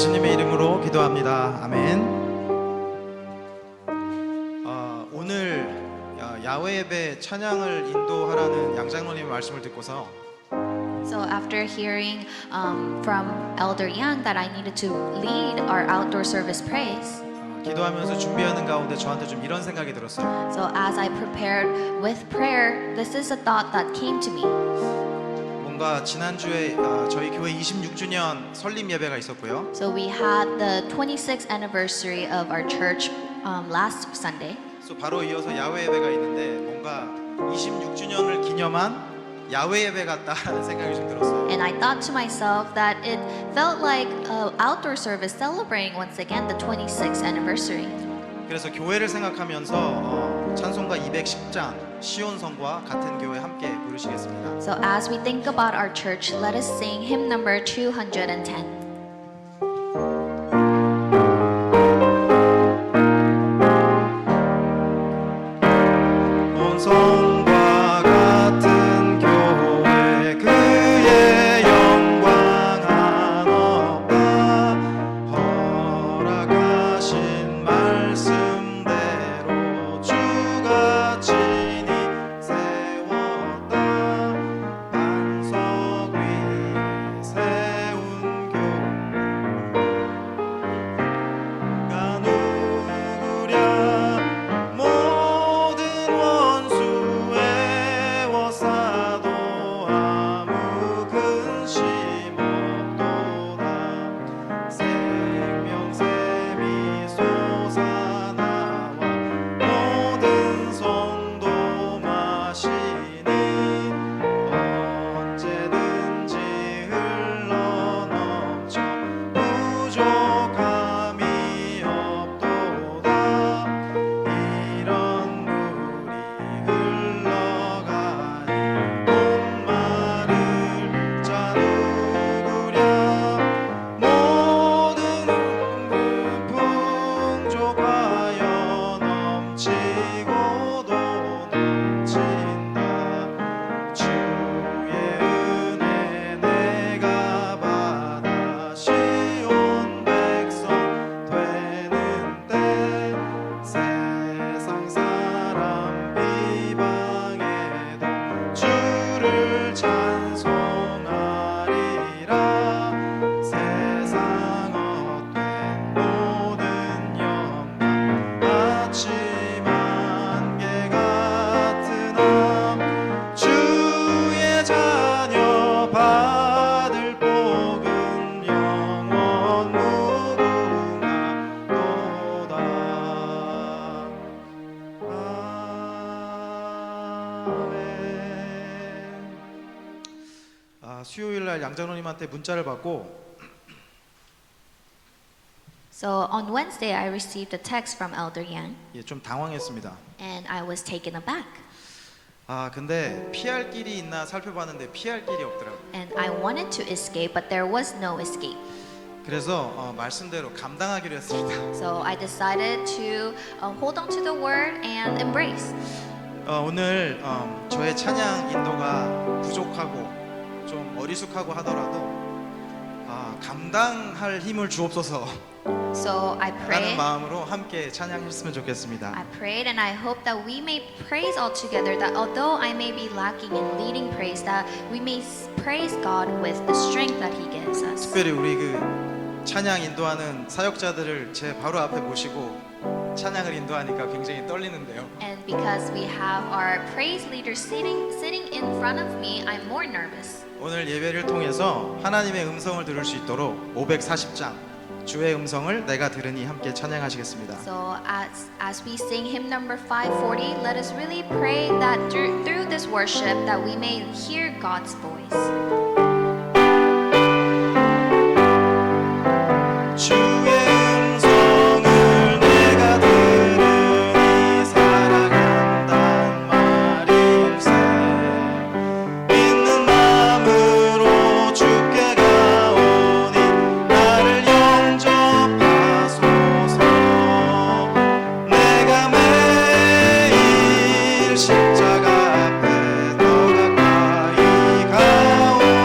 예수님의 이름으로 기도합니다. 아멘. 오늘 야외 예배 찬양을 인도하라는 양장로님의 말씀을 듣고서 So after hearing from Elder Yang that I needed to lead our outdoor service praise, 기도하면서 준비하는 가운데 저한테 좀 이런 생각이 들었어요. so as I prepared with prayer, this is a thought that came to me. 뭔가 지난주에 저희 교회 26주년 설립 예배가 있었고요. So we had the 26th anniversary of our church last Sunday. 그래서 바로 이어서 야외 예배가 있는데 뭔가 26주년을 기념한 야외 예배 같다는 생각이 좀 들었어요. And I thought to myself that it felt like an outdoor service celebrating once again the 26th anniversary. 그래서 교회를 생각하면서 찬송가 210장 시온성과 같은 교회 함께 부르시겠습니다. So as we think about our church, let us sing hymn number 210. 온 성과 같은 교회 그의 영광 한없다 허락하신 말씀대로 주가 친히 세웠다 반석 위에 세운 교회가 누구랴 모든 원수 애워싸도 아무 근심 없도다 생명샘이 솟아나와 모든 성도 마시니 언제든지 흘러넘쳐 부족함이 없도다 이런 물이 흘러가니 목마를 자 누구랴 모든 풍족하여 넘치고도 넘친다 주의 은혜 내가 받아 시온 백성 되는 때 세상 사람 비방해도 주를 찬송하리라 세상 헛된 모든 영광 아침 안개 같은 함 주의 자녀 받을 복은 영원 무궁하도다. 아멘. 수요일 날 양장로님한테 문자를 받고 So on Wednesday, I received a text from Elder Yang, 좀 당황했습니다. and I was taken aback. 근데 피할 길이 있나 살펴봤는데 피할 길이 없더라고요. And I wanted to escape, but there was no escape. 그래서 말씀대로 감당하기로 했습니다. So I decided to hold on to the word and embrace. 오늘 저의 찬양 인도가 부족하고 좀 어리숙하고 하더라도 감당할 힘을 주옵소서 So I 라는 prayed. 마음으로 함께 찬양했으면 좋겠습니다. I prayed and I hope that we may praise all together, that although I may be lacking in leading praise, that we may praise God with the strength that He gives us. 특별히 우리 그 찬양 인도하는 사역자들을 제 바로 앞에 모시고 찬양을 인도하니까 굉장히 떨리는데요. And because we have our praise leaders sitting in front of me, I'm more nervous. 오늘 예배를 통해서 하나님의 음성을 들을 수 있도록 540장 주의 음성을 내가 들으니 함께 찬양하시겠습니다. So as we sing hymn number 540, let us really pray that through this worship that we may hear God's voice. 주의 음성을 내가 들으니 살아간단 말일세 믿는 마음으로 주께 가오니 나를 영접하소서 내가 매일 십자가 앞에 더 가까이 가오니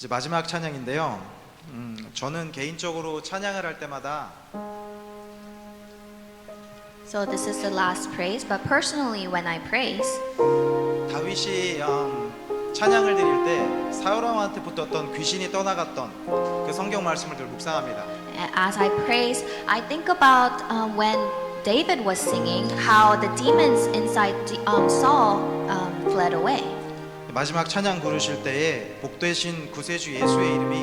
이제 마지막 찬양인데요. 저는 개인적으로 찬양을 할 때마다 So this is the last praise, but personally when I praise, 다윗이 찬양을 드릴 때 사울 왕한테 붙었던 귀신이 떠나갔던 그 성경 말씀을 늘 묵상합니다. as I praise, I think about when David was singing how the demons inside Saul fled away. 마지막 찬양 부르실 때에 복되신 구세주 예수의 이름이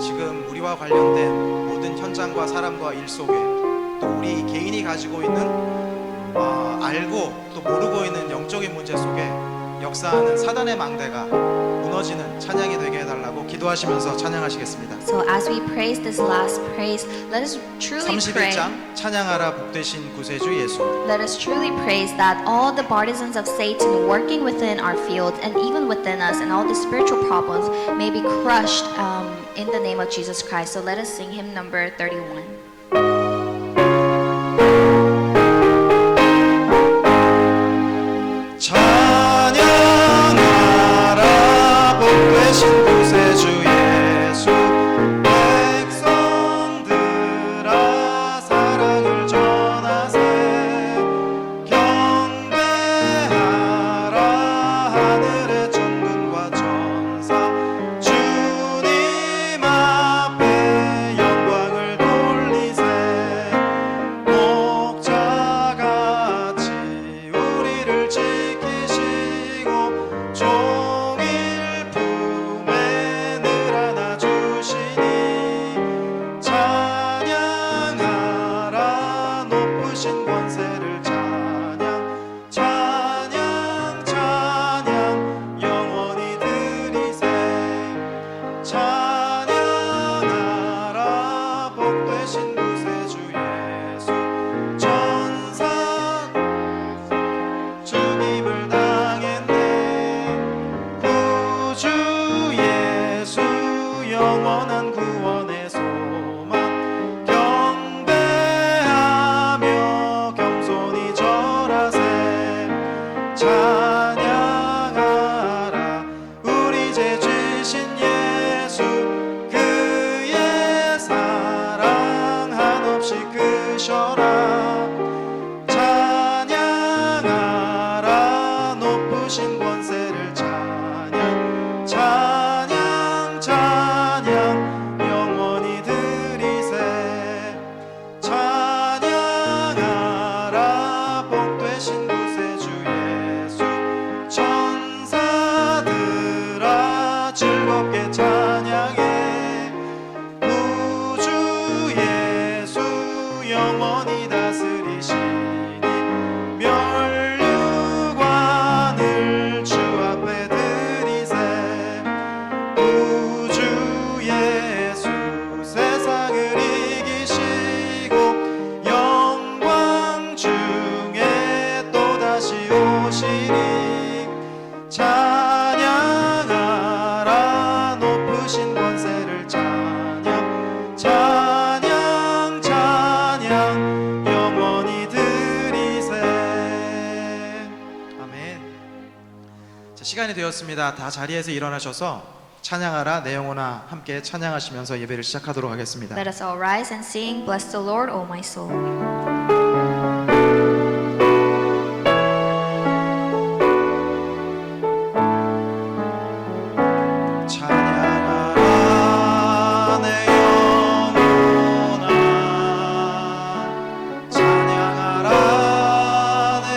지금 우리와 관련된 모든 현장과 사람과 일 속에 또 우리 개인이 가지고 있는 알고 또 모르고 있는 영적인 문제 속에 역사하는 사단의 망대가 무너지는 찬양이 되게 해달라고 기도하시면서 찬양하시겠습니다. So as we praise this last praise, let us truly pray. 31장 찬양하라 복되신 구세주 예수. Let us truly praise that all the partisans of Satan working within our field and even within us and all the spiritual problems may be crushed in the name of Jesus Christ. So let us sing hymn number 31. 찬양하라 복되신 구세주 예수 백성들아 사랑을 전하세 경배하라 하늘의 천군과 천사 주님 앞에 영광을 돌리세 목자같이 우리를 지키시고 종일 품에 늘 안아주시니 찬양하라 높으신 권세를 찬양 찬양 찬양 영원히 드리세 찬양하라 복되신 구세주 예수 천사 죽임을 당했네 구주 예수 영원한 구원의 소망 경배하며 겸손히 절하세 찬양하라 우리 죄 지신 예수 그의 사랑 한없이 크셔라 찬양하라 높으신 권세를 찬양 찬양 찬양 영원히 드리세 찬양하라 복되신 구세주 예수 천사들아 즐겁게 찬양해 구주 예수 영원히 다스리시니 멸류관을 주 앞에 드리세 구주 예수 세상을 이기시고 영광 중에 또다시 오시리 찬양하라 높으신 권세를 찬양 찬양 찬양 영원히 드리세 아멘. 자, 시간이 되었습니다. 다 자리에서 일어나셔서 찬양하라 내 영혼아 함께 찬양하시면서 예배를 시작하도록 하겠습니다. Let us all rise and sing, Bless the Lord, O my soul. 찬양하라 내 영혼아 찬양하라 내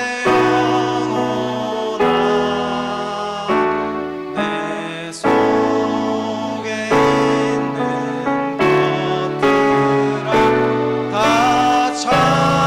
영혼아 내 속에 있는 것들아 다 찬양하라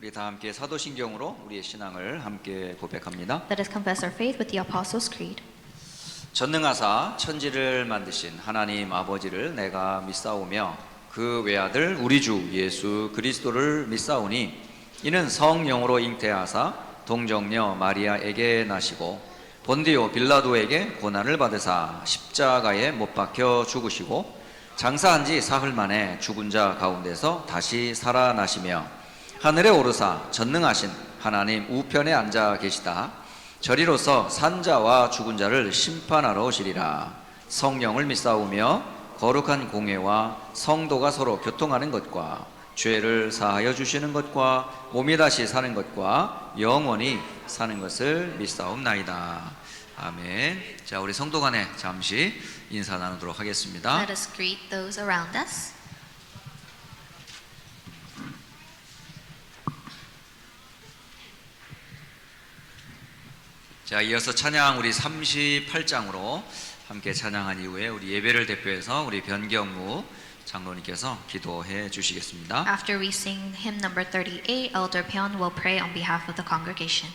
우리 다 함께 사도신경으로 우리의 신앙을 함께 고백합니다. Let us confess our faith with the Apostles' Creed. 전능하사 천지를 만드신 하나님 아버지를 내가 믿사오며 그 외아들 우리 주 예수 그리스도를 믿사오니 이는 성령으로 잉태하사 동정녀 마리아에게 나시고 본디오 빌라도에게 고난을 받으사 십자가에 못 박혀 죽으시고 장사한 지 사흘 만에 죽은 자 가운데서 다시 살아나시며 하늘에 오르사 전능하신 하나님 우편에 앉아 계시다 저리로서 산자와 죽은 자를 심판하러 오시리라. 성령을 믿사오며 거룩한 공회와 성도가 서로 교통하는 것과 죄를 사하여 주시는 것과 몸이 다시 사는 것과 영원히 사는 것을 믿사옵나이다. 아멘. 자, 우리 성도 간에 잠시 인사 나누도록 하겠습니다. Let us greet those around us. 자, 이어서 찬양 우리 38장으로 함께 찬양한 이후에 우리 예배를 대표해서 우리 변경무 장로님께서 기도해 주시겠습니다. After we sing hymn number 38, Elder Pyeon will pray on behalf of the congregation.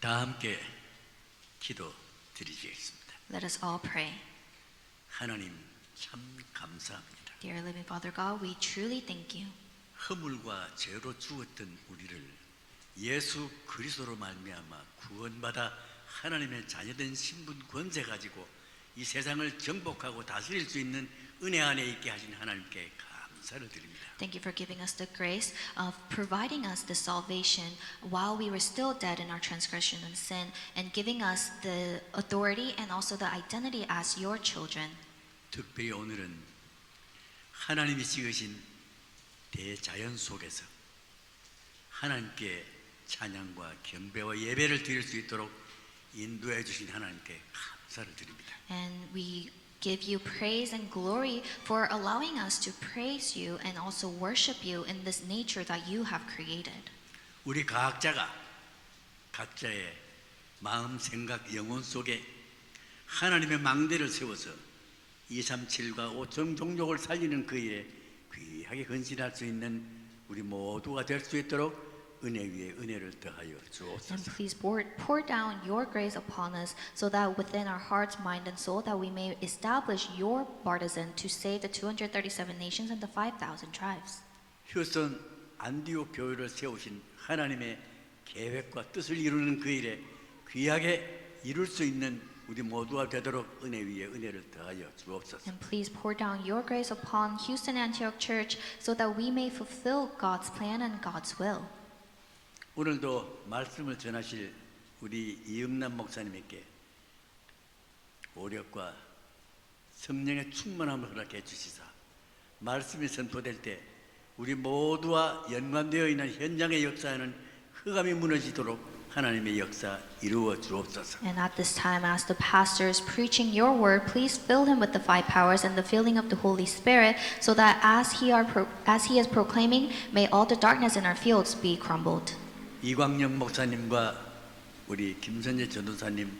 다 함께 기도 드리겠습니다. Let us all pray. 하나님 참 감사합니다. Dear living Father God, we truly thank you. 허물과 죄로 죽었던 우리를 예수 그리스도로 말미암아 구원받아 하나님의 자녀된 신분 권세 가지고 이 세상을 정복하고 다스릴 수 있는 은혜 안에 있게 하신 하나님께 감사를 드립니다. Thank you for giving us the grace of providing us the salvation while we were still dead in our transgression and sin, and giving us the authority and also the identity as your children. 특별히 오늘은 하나님이 지으신 대자연 속에서 하나님께 찬양과 경배와 예배를 드릴 수 있도록 인도해 주신 하나님께 감사를 드립니다. And we give you praise and glory for allowing us to praise you and also worship you in this nature that you have created. 우리 각자가 각자의 마음, 생각, 영혼 속에 하나님의 망대를 세워서 237과 5천 종족을 살리는 그 일에 귀하게 헌신할 수 있는 우리 모두가 될 수 있도록 은혜 위에 은혜를 더하여 And 주옵소서. please pour down your grace upon us so that within our hearts, mind, and soul that we may establish your partisan to save the 237 nations and the 5,000 tribes. 휴선 안디옥 교회를 세우신 하나님의 계획과 뜻을 이루는 그 일에 귀하게 이룰 수 있는 우리 모두가 되도록 은혜 위에 은혜를 더하여 주옵소서. And please pour down your grace upon Houston Antioch Church so that we may fulfill God's plan and God's will. 오늘도 말씀을 전하실 우리 이응남 목사님에게 오력과 성령의 충만함을 허락해 주시사 말씀이 선포될 때 우리 모두와 연관되어 있는 현장의 역사는 흑암이 무너지도록 하나님의 역사 이루어 주옵소서. And at this time, as the pastor is preaching your word, please fill him with the five powers and the filling of the Holy Spirit, so that as he is proclaiming, may all the darkness in our fields be crumbled. 이광영 목사님과 우리 김선재 전도사님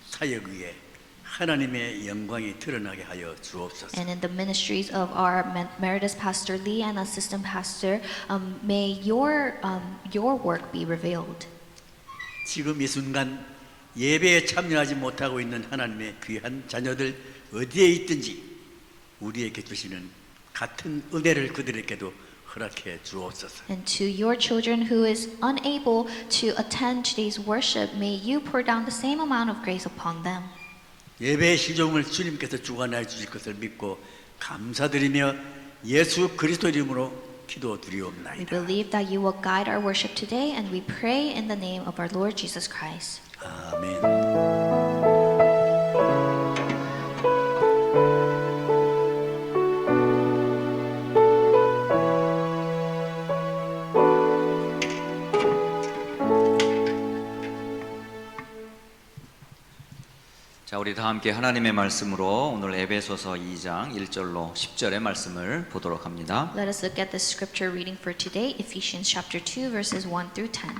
사역 위에 하나님의 영광이 드러나게 하여 주옵소서. And in the ministries of our emeritus pastor Lee and assistant pastor, may your work be revealed. 지금 이 순간 예배에 참여하지 못하고 있는 하나님의 귀한 자녀들 어디에 있든지 우리에게 주시는 같은 은혜를 그들에게도 허락해 주옵소서. And to your children who is unable to attend today's worship, may you pour down the same amount of grace upon them. 예배의 시종을 주님께서 주관하여 주실 것을 믿고 감사드리며 예수 그리스도 이름으로 We 기도드리옵나이다. believe that you will guide our worship today, and we pray in the name of our Lord Jesus Christ. 아멘. 자, 우리 다 함께 하나님의 말씀으로 오늘 에베소서 2장 1절로 10절의 말씀을 보도록 합니다. Let us look at the scripture reading for today, Ephesians chapter 2, verses 1 through 10.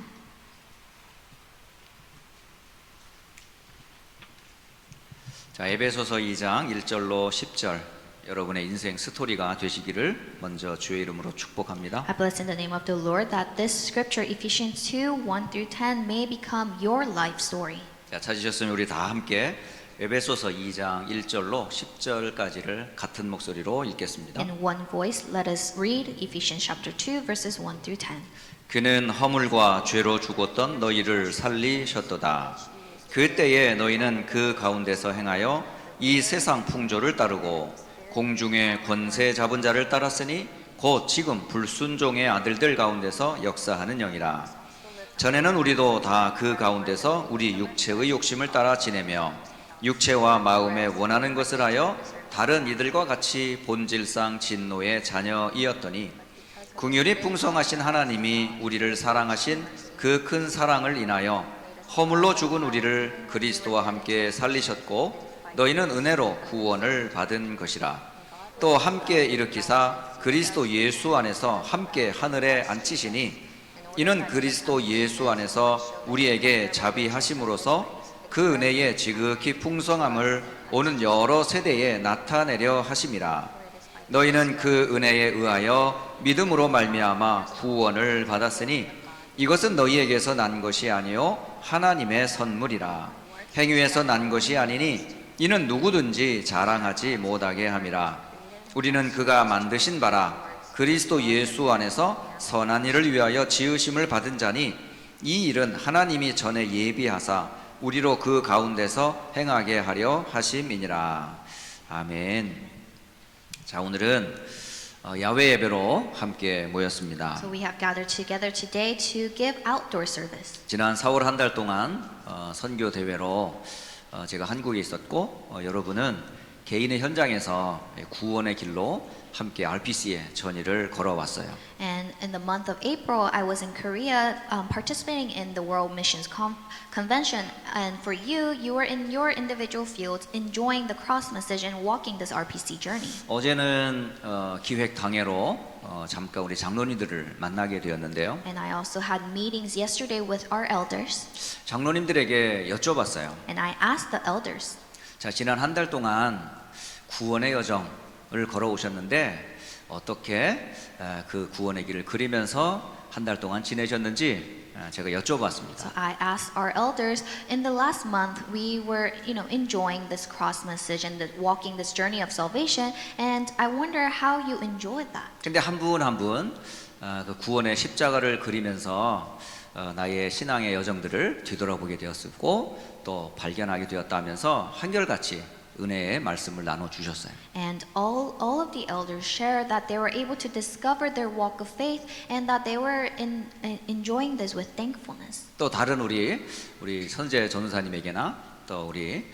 자, 에베소서 2장 1절로 10절 여러분의 인생 스토리가 되시기를 먼저 주의 이름으로 축복합니다. I bless in the name of the Lord that this scripture, Ephesians 2, 1 through 10, may become your life story. 자, 찾으셨으면 우리 다 함께 에베소서 2장 1절로 10절까지를 같은 목소리로 읽겠습니다. In one voice, let us read Ephesians chapter 2, verses 1 through 10. 그는 허물과 죄로 죽었던 너희를 살리셨도다. 그때에 너희는 그 가운데서 행하여 이 세상 풍조를 따르고 공중의 권세 잡은 자를 따랐으니 곧 지금 불순종의 아들들 가운데서 역사하는 영이라. 전에는 우리도 다 그 가운데서 우리 육체의 욕심을 따라 지내며 육체와 마음에 원하는 것을 하여 다른 이들과 같이 본질상 진노의 자녀이었더니 긍휼이 풍성하신 하나님이 우리를 사랑하신 그 큰 사랑을 인하여 허물로 죽은 우리를 그리스도와 함께 살리셨고 너희는 은혜로 구원을 받은 것이라. 또 함께 일으키사 그리스도 예수 안에서 함께 하늘에 앉히시니 이는 그리스도 예수 안에서 우리에게 자비하심으로써 그 은혜의 지극히 풍성함을 오는 여러 세대에 나타내려 하심이라. 너희는 그 은혜에 의하여 믿음으로 말미암아 구원을 받았으니 이것은 너희에게서 난 것이 아니요 하나님의 선물이라. 행위에서 난 것이 아니니 이는 누구든지 자랑하지 못하게 함이라. 우리는 그가 만드신 바라 그리스도 예수 안에서 선한 일을 위하여 지으심을 받은 자니 이 일은 하나님이 전에 예비하사 우리로 그 가운데서 행하게 하려 하심이니라. 아멘. 자, 오늘은 야외 예배로 함께 모였습니다. So we have gathered together today to give outdoor service. 지난 4월 한 달 동안 선교 대회로 제가 한국에 있었고 여러분은 개인의 현장에서 구원의 길로 함께 RPC의 전의를 걸어왔어요. And in the month of April, I was in Korea participating in the World Missions Convention. And for you, you were in your individual fields enjoying the cross message and walking this RPC journey. 어제는 기획 당회로 잠깐 우리 장로님들을 만나게 되었는데요. And I also had meetings yesterday with our elders. 장로님들에게 여쭤봤어요. And I asked the elders, 자, 지난 한 달 동안 구원의 여정을 걸어오셨는데 어떻게 그 구원의 길을 그리면서 한 달 동안 지내셨는지 제가 여쭤봤습니다. so I asked our elders, in the last month, we were, enjoying this cross message and walking this journey of salvation. And I wonder how you enjoyed that. 근데 한 분 한 분 그 구원의 십자가를 그리면서 나의 신앙의 여정들을 뒤돌아보게 되었고 또 발견하게 되었다 하면서 한결같이 은혜의 말씀을 나눠 주셨어요. And all of the elders share that they were able to discover their walk of faith and that they were enjoying this with thankfulness. 또 다른 우리 선재 전우사님에게나 또 우리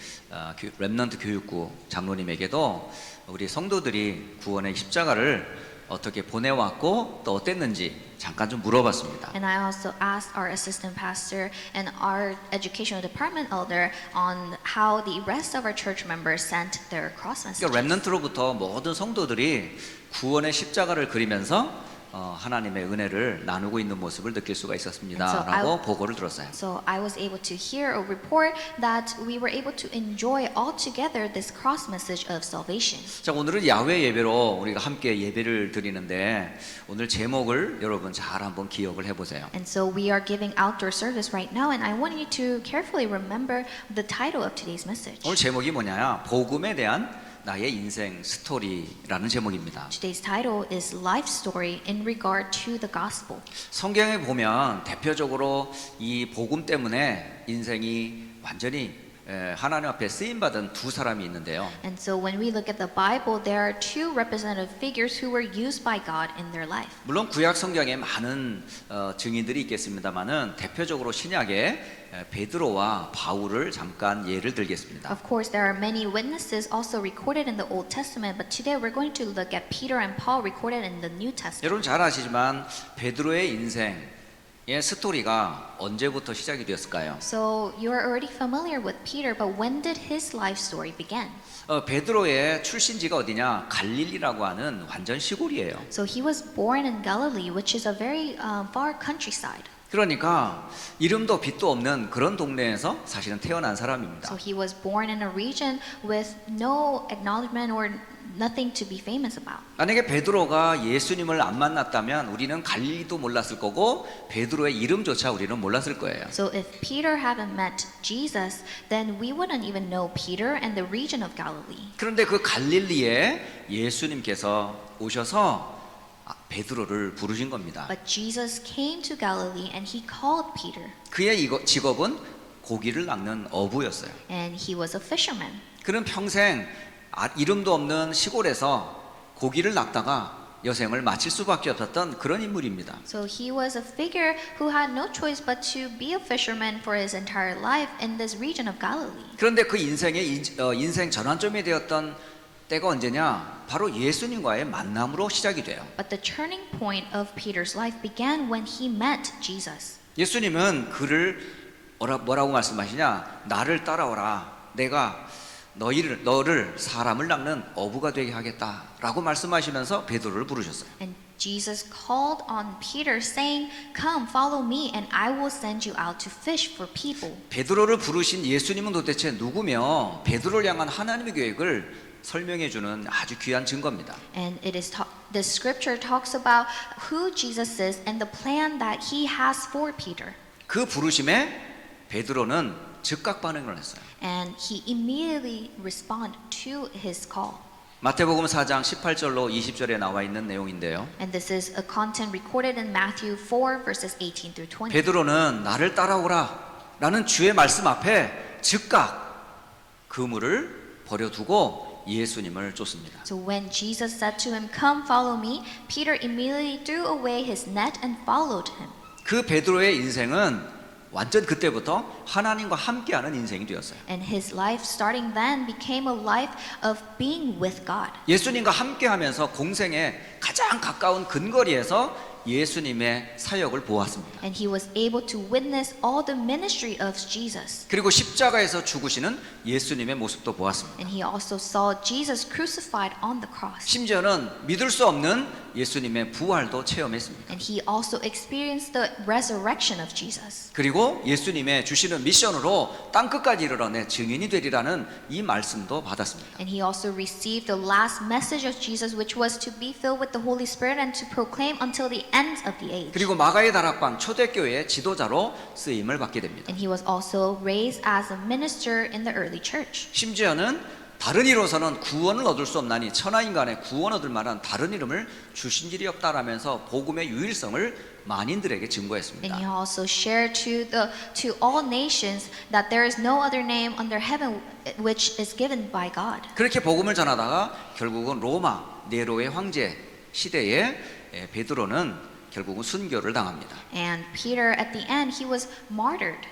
렘넌트 교육부 장로님에게도 우리 성도들이 구원의 십자가를 어떻게 보내왔고 또 어땠는지 잠깐 좀 물어봤습니다. And I also asked our assistant pastor and our educational department elder on how the rest of our church members sent their cross messages. 그러니까 렘넌트로부터 모든 성도들이 구원의 십자가를 그리면서 하나님의 은혜를 나누고 있는 모습을 느낄 수가 있었습니다라고 보고를 들었어요. So I was able to hear a report that we were able to enjoy all together this cross message of salvation. 자, 오늘은 야외 예배로 우리가 함께 예배를 드리는데 오늘 제목을 여러분 잘 한번 기억을 해보세요. And so we are giving outdoor service right now, and I want you to carefully remember the title of today's message. 오늘 제목이 뭐냐? 복음에 대한 나의 인생 스토리라는 제목입니다. Today's title is Life Story in regard to the gospel. 성경에 보면 대표적으로 이 복음 때문에 인생이 완전히 하나님 앞에 쓰임 받은 두 사람이 있는데요. And so when we look at the Bible, there are two representative figures who were used by God in their life. 물론 구약 성경에 많은 증인들이 있겠습니다만은 대표적으로 신약에 베드로와 바울을 잠깐 예를 들겠습니다. Of course, there are many witnesses also recorded in the Old Testament, but today we're going to look at Peter and Paul recorded in the New Testament. 여러분 잘 아시지만 베드로의 인생의 스토리가 언제부터 시작이 되었을까요? So you are already familiar with Peter, but when did his life story begin? 베드로의 출신지가 어디냐? 갈릴리라고 하는 완전 시골이에요. So he was born in Galilee, which is a very far countryside. 그러니까 이름도 빛도 없는 그런 동네에서 사실은 태어난 사람입니다. So he was born in a region with no acknowledgement or nothing to be famous about. 만약에 베드로가 예수님을 안 만났다면 우리는 갈릴리도 몰랐을 거고 베드로의 이름조차 우리는 몰랐을 거예요. So if Peter hadn't met Jesus, then we wouldn't even know Peter and the region of Galilee. 그런데 그 갈릴리에 예수님께서 오셔서 베드로를 부르신 겁니다. But Jesus came to Galilee and he called Peter. 그의 직업은 고기를 낚는 어부였어요. And he was a fisherman. 그는 평생 이름도 없는 시골에서 고기를 낚다가 여생을 마칠 수밖에 없었던 그런 인물입니다. So he was a figure who had no choice but to be a fisherman for his entire life in this region of Galilee. 그런데 그 인생의 인생 전환점이 되었던 때가 언제냐? 바로 예수님과의 만남으로 시작이 돼요. But the turning point of Peter's life began when he met Jesus. 예수님은 그를 뭐라고 말씀하시냐? 나를 따라오라. 내가 너를 사람을 낚는 어부가 되게 하겠다라고 말씀하시면서 베드로를 부르셨어요. And Jesus called on Peter saying, "Come, follow me and I will send you out to fish for people." 베드로를 부르신 예수님은 도대체 누구며 베드로를 향한 하나님의 계획을 설명해 주는 아주 귀한 증거입니다. And it is the scripture talks about who Jesus is and the plan that he has for Peter. 그 부르심에 베드로는 즉각 반응을 했어요. And he immediately responded to his call. 마태복음 4장 18절로 20절에 나와 있는 내용인데요. And this is a content recorded in Matthew 4 verses 18 through 20. 베드로는 나를 따라오라 라는 주의 말씀 앞에 즉각 그물을 버려두고 예수님을 쫓습니다. So when Jesus said to him, "Come, follow me," Peter immediately threw away his net and followed him. 그 베드로의 인생은 완전 그때부터 하나님과 함께하는 인생이 되었어요. And his life starting then became a life of being with God. 예수님과 함께하면서 공생의 가장 가까운 근거리에서 예수님의 사역을 보았습니다. And he was able to witness all the ministry of Jesus. 그리고 십자가에서 죽으시는 예수님의 모습도 보았습니다. And he also saw Jesus crucified on the cross. 심지어는 믿을 수 없는 예수님의 부활도 체험했습니다. And he also experienced the resurrection of Jesus. 그리고 예수님의 주시는 미션으로 땅끝까지 이르러 내 증인이 되리라는 이 말씀도 받았습니다. And he also received the last message of Jesus, which was to be filled with the Holy Spirit and to proclaim until the end of the age. 그리고 마가의 다락방 초대교회의 지도자로 쓰임을 받게 됩니다. And he was also raised as a minister in the early church. 심지어는 다른 이로서는 구원을 얻을 수 없나니 천하인간의 구원 얻을 만한 다른 이름을 주신 일이 없다라면서 복음의 유일성을 만인들에게 증거했습니다. And he also shared to all nations that there is no other name under heaven which is given by God. 그렇게 복음을 전하다가 결국은 로마 네로의 황제 시대에 베드로는 결국은 순교를 당합니다. And Peter, at the end, he was martyred.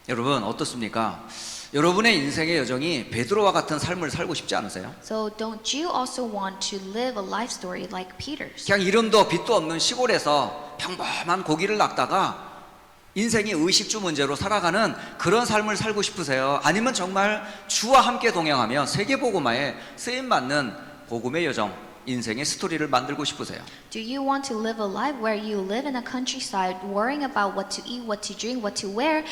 여러분 어떻습니까? 여러분의 인생의 여정이 베드로와 같은 삶을 살고 싶지 않으세요? So don't you also want to live a life story like Peter's? 그냥 이름도 빛도 없는 시골에서 평범한 고기를 낚다가 인생이 의식주 문제로 살아가는 그런 삶을 살고 싶으세요? 아니면 정말 주와 함께 동행하며 세계복음화에 쓰임받는 복음의 여정, 인생의 스토리를 만들고 싶으세요? Do you want to live a life where you live in a countryside worrying about what to eat, what to drink, what to wear?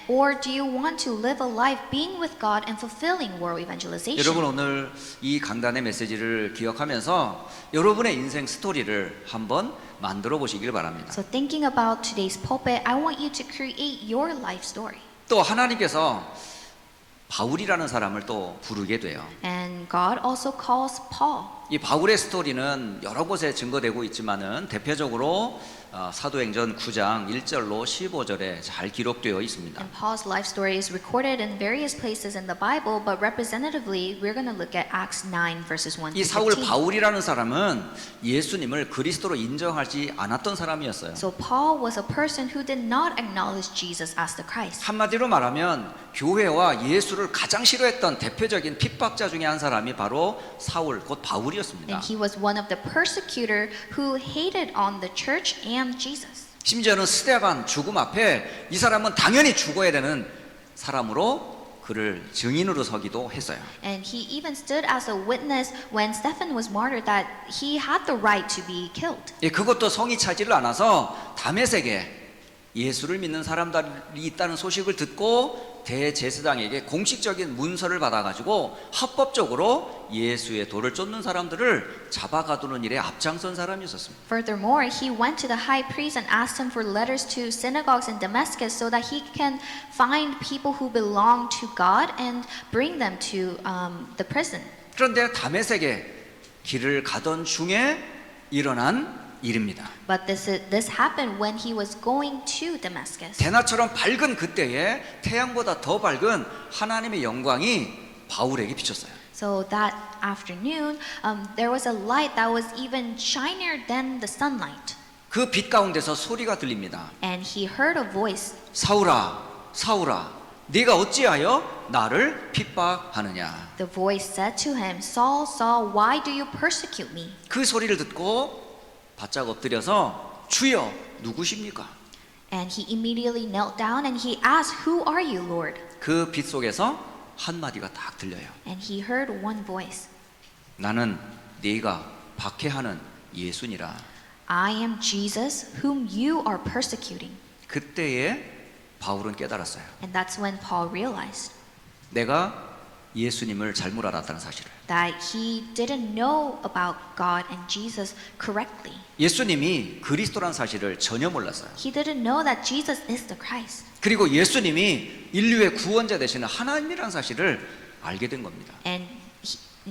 Or do you want to live a life being with God and fulfilling world evangelization? 여러분 오늘 이 강단의 메시지를 기억하면서 여러분의 인생 스토리를 한번 만들어 보시길 바랍니다. So thinking about today's pulpit, I want you to create your life story. 또 하나님께서 바울이라는 사람을 또 부르게 돼요. And God also calls Paul. 이 바울의 스토리는 여러 곳에 증거되고 있지만은 대표적으로 사도행전 9장 1절로 15절에 잘 기록되어 있습니다. And Paul's life story is recorded in various places in the Bible, but representatively, we're going to look at Acts 9 verses 1 이 to 사울 15. 바울이라는 사람은 예수님을 그리스도로 인정하지 않았던 사람이었어요. So Paul was a person who did not acknowledge Jesus as the Christ. 한마디로 말하면 교회와 예수를 가장 싫어했던 대표적인 핍박자 중에 한 사람이 바로 사울 곧 바울이었습니다. And he was one of the persecutor who hated on the church and Jesus. 심지어는 스데반 죽음 앞에 이 사람은 당연히 죽어야 되는 사람으로 그를 증인으로 서기도 했어요. And he even stood as a witness when Stephen was martyred that he had the right to be killed. 예, 그것도 성이 차지를 않아서 다메섹에 예수를 믿는 사람들이 있다는 소식을 듣고 대제사장에게 공식적인 문서를 받아가지고 합법적으로 예수의 돌을 쫓는 사람들을 잡아가두는 일에 앞장선 사람이었습니다. Furthermore, he went to the high priest and asked him for letters to synagogues in Damascus so that he can find people who belong to God and bring them to the prison. 그런데 다메섹에 길을 가던 중에 일어난 일입니다. But this happened when he was going to Damascus. 대낮처럼 밝은 그때에 태양보다 더 밝은 하나님의 영광이 바울에게 비쳤어요. So that afternoon, there was a light that was even shinier than the sunlight. 그 빛 가운데서 소리가 들립니다. And he heard a voice. 사울아, 사울아, 네가 어찌하여 나를 핍박하느냐? The voice said to him, Saul, Saul, why do you persecute me? 그 소리를 듣고 바짝 엎드려서 주여 누구십니까? And he immediately knelt down and he asked, Who are you, Lord? 그 빛 속에서 한 마디가 딱 들려요. And he heard one voice. 나는 네가 박해하는 예수니라. I am Jesus, whom you are persecuting. 그때에 바울은 깨달았어요. And that's when Paul realized 내가 예수님을 잘못 알았다는 사실을. that he didn't know about God and Jesus correctly. 예수님이 그리스도란 사실을 전혀 몰랐어요. He didn't know that Jesus is the Christ. 그리고 예수님이 인류의 구원자 되시는 하나님이란 사실을 알게 된 겁니다. And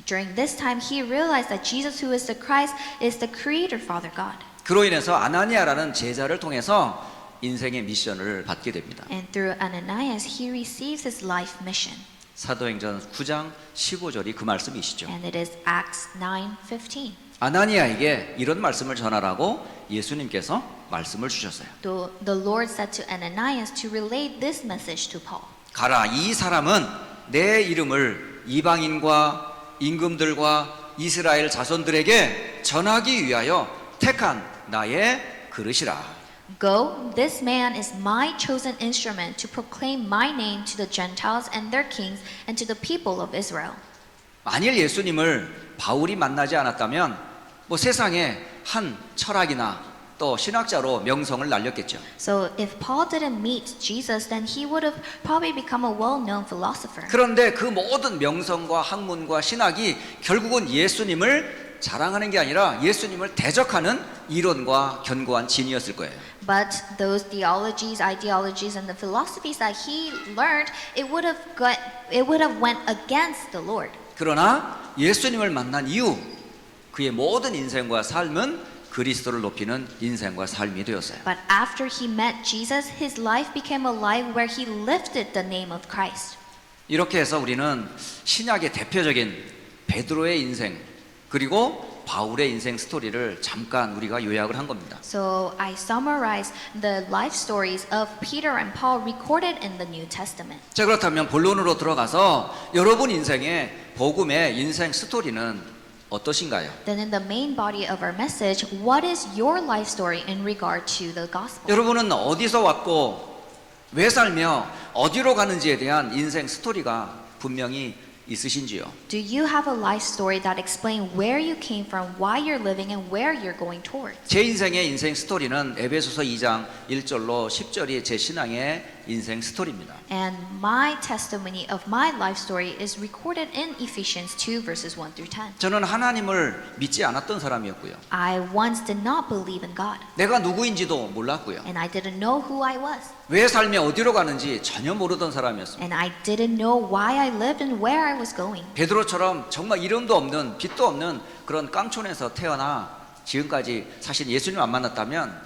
during this time, he realized that Jesus, who is the Christ, is the Creator Father God. 그로 인해서 아나니아라는 제자를 통해서 인생의 미션을 받게 됩니다. And through Ananias, he receives his life mission. 사도행전 9장 15절이 그 말씀이시죠. And it is Acts 9:15. 아나니아에게 이런 말씀을 전하라고 예수님께서 말씀을 주셨어요. The Lord said to Ananias to relay this message to Paul. 가라, 이 사람은 내 이름을 이방인과 임금들과 이스라엘 자손들에게 전하기 위하여 택한 나의 그릇이라. Go, this man is my chosen instrument to proclaim my name to the Gentiles and their kings and to the people of Israel. 만일 예수님을 바울이 만나지 않았다면 뭐 세상에 한 철학이나 또 신학자로 명성을 날렸겠죠. So if Paul didn't meet Jesus, then he would have probably become a well-known philosopher. 그런데 그 모든 명성과 학문과 신학이 결국은 예수님을 자랑하는 게 아니라 예수님을 대적하는 이론과 견고한 진이었을 거예요. But those theologies, ideologies, and the philosophies that he learned, it would have went against the Lord. 그러나 예수님을 만난 이후 그의 모든 인생과 삶은 그리스도를 높이는 인생과 삶이 되었어요. But after he met Jesus, his life became a life where he lifted the name of Christ. 이렇게 해서 우리는 신약의 대표적인 베드로의 인생 그리고 바울의 인생 스토리를 잠깐 우리가 요약을 한 겁니다. So I summarize the life stories of Peter and Paul recorded in the New Testament. 자, 그렇다면 본론으로 들어가서 여러분 인생의 복음의 인생 스토리는 어떠신가요? Then in the main body of our message, what is your life story in regard to the gospel? 여러분은 어디서 왔고 왜 살며 어디로 가는지에 대한 인생 스토리가 분명히 있으신지요? Do you have a life story that explains where you came from, why you're living, and where you're going towards? 제 인생의 인생 스토리는 에베소서 2장 1절로 10절이 제 신앙의 인생 스토리입니다. And my testimony of my life story is recorded in Ephesians 2 verses 1 through 10. 저는 하나님을 믿지 않았던 사람이었고요. I once did not believe in God, 내가 누구인지도 몰랐고요. and I didn't know who I was, 왜 살며 어디로 가는지 전혀 모르던 사람이었습니다. and I didn't know why I lived and where I was going. 베드로처럼 정말 이름도 없는 빛도 없는 그런 깡촌에서 태어나 지금까지 사실 예수님 안 만났다면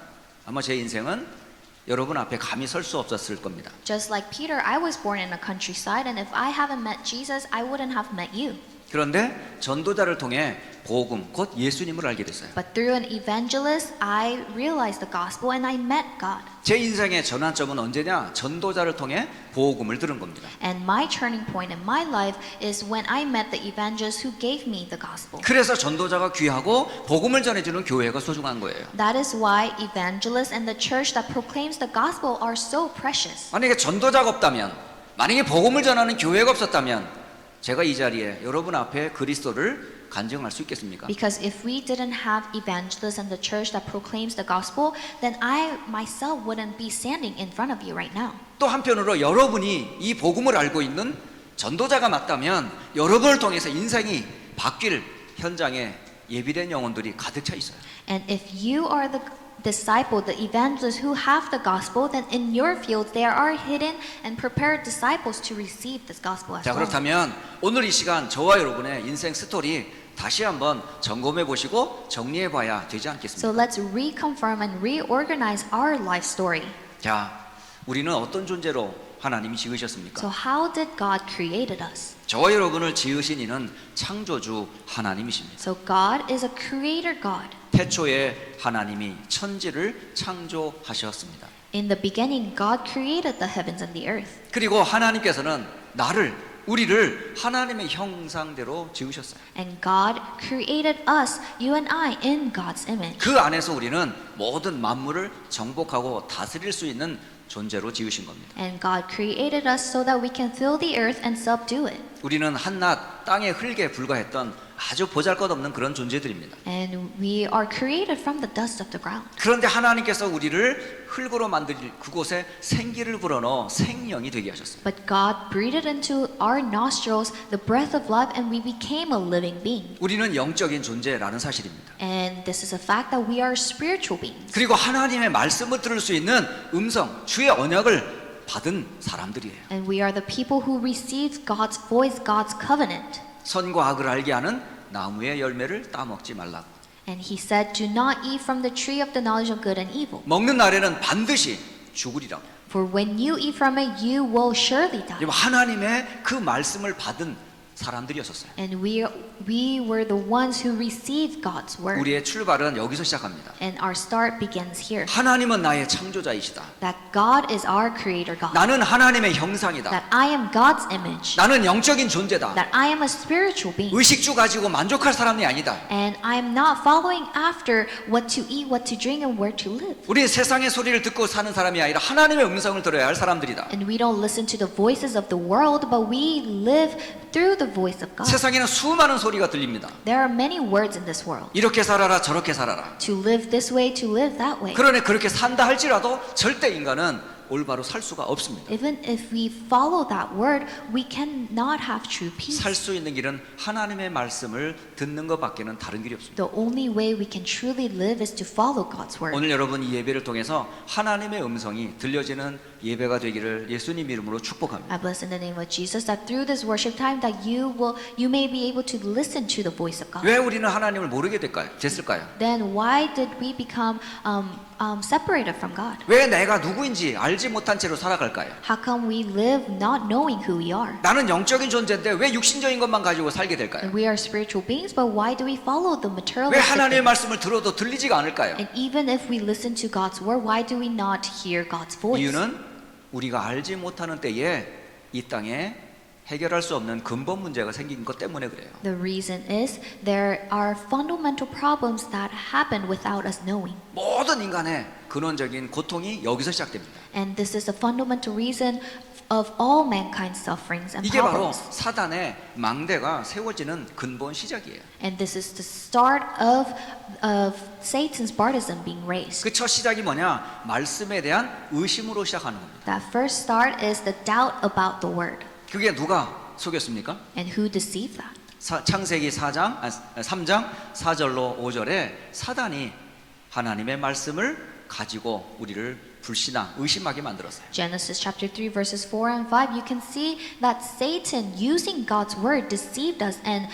아마 제 인생은 여러분 앞에 감히 설 수 없었을 겁니다. Just like Peter, I was born in a countryside, and if I haven't met Jesus, I wouldn't have met you. 그런데 전도자를 통해 복음 곧 예수님을 알게 됐어요. But through an evangelist, I realized the gospel and I met God. 제 인생의 전환점은 언제냐? 전도자를 통해 복음을 들은 겁니다. And my turning point in my life is when I met the evangelist who gave me the gospel. 그래서 전도자가 귀하고 복음을 전해주는 교회가 소중한 거예요. That is why evangelists and the church that proclaims the gospel are so precious. 만약에 전도자가 없다면, 만약에 복음을 전하는 교회가 없었다면 제가 이 자리에 여러분 앞에 그리스도를 간증할 수 있겠습니까? Because if we didn't have evangelists and the church that proclaims the gospel, then I myself wouldn't be standing in front of you right now. 또 한편으로 여러분이 이 복음을 알고 있는 전도자가 맞다면 여러분을 통해서 인생이 바뀔 현장에 예비된 영혼들이 가득 차 있어요. And if you are the disciple, the evangelists who have the gospel, then in your fields there are hidden and prepared disciples to receive this gospel as 자, well. 그렇다면 오늘 이 시간 저와 여러분의 인생 스토리 다시 한번 점검해 보시고 정리해 봐야 되지 않겠습니까? So let's reconfirm and reorganize our life story. 자, 우리는 어떤 존재로 하나님이 지으셨습니까? So how did God created us? 저와 여러분을 지으신 이는 창조주 하나님이십니다. So God is a creator God. 태초에 하나님이 천지를 창조하셨습니다. In the beginning, God created the heavens and the earth. 그리고 하나님께서는 우리를 하나님의 형상대로 지으셨어요. And God created us, you and I, in God's image. 그 안에서 우리는 모든 만물을 정복하고 다스릴 수 있는 존재로 지으신 겁니다. And God created us so that we can fill the earth and subdue it. 우리는 한낱 땅의 흙에 불과했던 아주 보잘것없는 그런 존재들입니다. And we are created from the dust of the ground. 그런데 하나님께서 우리를 흙으로 만들 그곳에 생기를 불어넣어 생명이 되게 하셨습니다. But God breathed into our nostrils the breath of life and we became a living being. 우리는 영적인 존재라는 사실입니다. And this is a fact that we are spiritual beings. 그리고 하나님의 말씀을 들을 수 있는 음성, 주의 언약을 받은 사람들이에요. And we are the people who received God's voice, God's covenant. 선과 악을 알게 하는 나무의 열매를 따먹지 말라고. And he said, do not eat from the tree of the knowledge of good and evil. 먹는 날에는 반드시 죽으리라고. For when you eat from it, you will surely die. 여러분, 하나님의 그 말씀을 받은 사람들이었었어요. And we were the ones who received God's word. 우리의 출발은 여기서 시작합니다. And our start begins here. 하나님은 나의 창조자이시다. That God is our creator God. 나는 하나님의 형상이다. That I am God's image. 나는 영적인 존재다. That I am a spiritual being. 의식주 가지고 만족할 사람이 아니다. And I am not following after what to eat, what to drink, and where to live. 우리 세상의 소리를 듣고 사는 사람이 아니라 하나님의 음성을 들어야 할 사람들이다. And we don't listen to the voices of the world, but we live through the voice of God. 세상에는 수많은 소리가 들립니다. There are many words in this world. 이렇게 살아라 저렇게 살아라. To live this way, to live that way. 그러네 그렇게 산다 할지라도 절대 인간은 올바로 살 수가 없습니다. Even if we follow that word, we cannot have true peace. 살 수 있는 길은 하나님의 말씀을 듣는 것밖에는 다른 길이 없습니다. The only way we can truly live is to follow God's word. 오늘 여러분 이 예배를 통해서 하나님의 음성이 들려지는 예배가 되기를 예수님 이름으로 축복합니다. I bless in the name of Jesus that through this worship time that you may be able to listen to the voice of God. 왜 우리는 하나님을 모르게 됐을까요? Then why did we become separated from God? 왜 내가 누구인지 알지 못한 채로 살아갈까요? How come we live not knowing who we are? 나는 영적인 존재인데 왜 육신적인 것만 가지고 살게 될까요? And we are spiritual beings, but why do we follow the 왜 materialistic 하나님의 things? 말씀을 들어도 들리지가 않을까요? And even if we listen to God's word, why do we not hear God's voice? 이유는 우리가 알지 못하는 때에 이 땅에 해결할 수 없는 근본 문제가 생긴 것 때문에 그래요. The reason is there are fundamental problems that happen without us knowing. 모든 인간의 근원적인 고통이 여기서 시작됩니다. And this is the fundamental reason of all mankind's sufferings and 이게 바로 problems. 사단의 망대가 세워지는 근본 시작이에요. And this is the start of Satan's partisan being raised. 그 첫 시작이 뭐냐? 말씀에 대한 의심으로 시작하는 겁니다. That first start is the doubt about the word. 그게 누가 속였습니까? And who deceived that? 창세기 3장 4절로 5절에 사단이 하나님의 말씀을 가지고 우리를 의심하게 만들었어요. Genesis chapter 3 verses 4 and 5, you can see that Satan using God's word deceived us and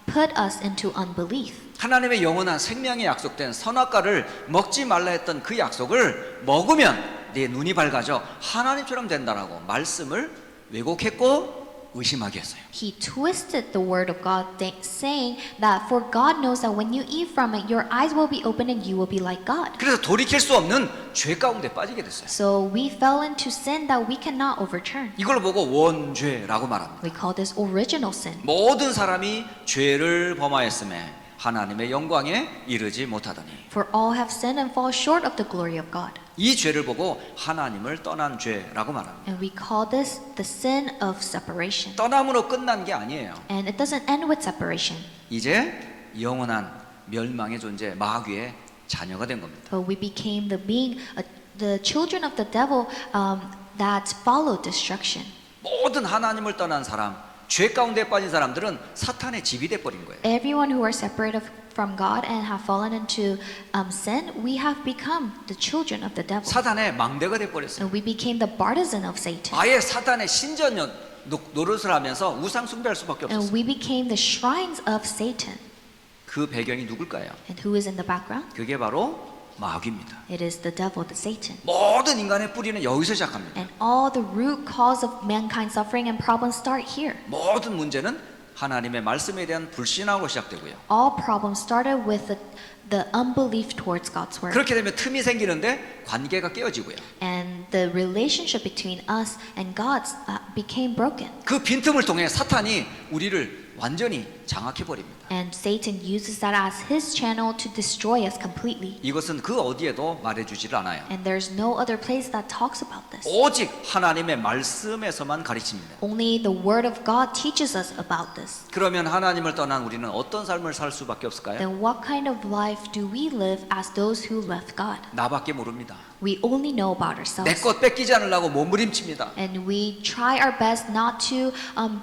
put us into unbelief. 하나님의 영원한 생명에 약속된 선악과를 먹지 말라 했던 그 약속을 먹으면 네 눈이 밝아져 하나님처럼 된다라고 말씀을 왜곡했고 의심하게 했어요. He twisted the word of God, saying that for God knows that when you eat from it, your eyes will be open and you will be like God. 그래서 돌이킬 수 없는 죄 가운데 빠지게 됐어요. So we fell into sin that we cannot overturn. 이걸 보고 원죄라고 말합니다. We call this original sin. 모든 사람이 죄를 범하였음에 하나님의 영광에 이르지 못하더니 For all have sinned and fall short of the glory of God. 이 죄를 보고 하나님을 떠난 죄라고 말합니다. And we call this the sin of separation. 떠남으로 끝난 게 아니에요. And it doesn't end with separation. 이제 영원한 멸망의 존재 마귀의 자녀가 된 겁니다. But we became the children of the devil that follow destruction. 모든 하나님을 떠난 사람, 죄 가운데 빠진 사람들은 사탄의 집이 돼 버린 거예요. Everyone who are separated from God and have fallen into sin, we have become the children of the devil. 사탄의 망대가 돼 버렸어요. And we became the partisan of Satan. 아예 사탄의 신전 노릇을 하면서 우상 숭배할 수밖에 And 없었어요. we became the shrines of Satan. 그 배경이 누굴까요? And who is in the background? 그게 바로 마귀입니다. It is the devil, the Satan. 모든 인간의 뿌리는 여기서 시작합니다. And all the root cause of mankind's suffering and problems start here. 모든 문제는 하나님의 말씀에 대한 불신하고 시작되고요. All problems started with the unbelief towards God's word. 그렇게 되면 틈이 생기는데 관계가 깨어지고요. And the relationship between us and God became broken. 그 빈틈을 통해 사탄이 우리를 완전히 장악해 버립니다. And Satan uses that as his channel to destroy us completely. 이것은 그 어디에도 말해주지를 않아요. And there's no other place that talks about this. 오직 하나님의 말씀에서만 가르칩니다. Only the word of God teaches us about this. 그러면 하나님을 떠난 우리는 어떤 삶을 살 수밖에 없을까요? Then what kind of life do we live as those who left God? 나밖에 모릅니다. We only know about 내 ourselves. 것 뺏기지 않으려고 몸부림칩니다. And we try our best not to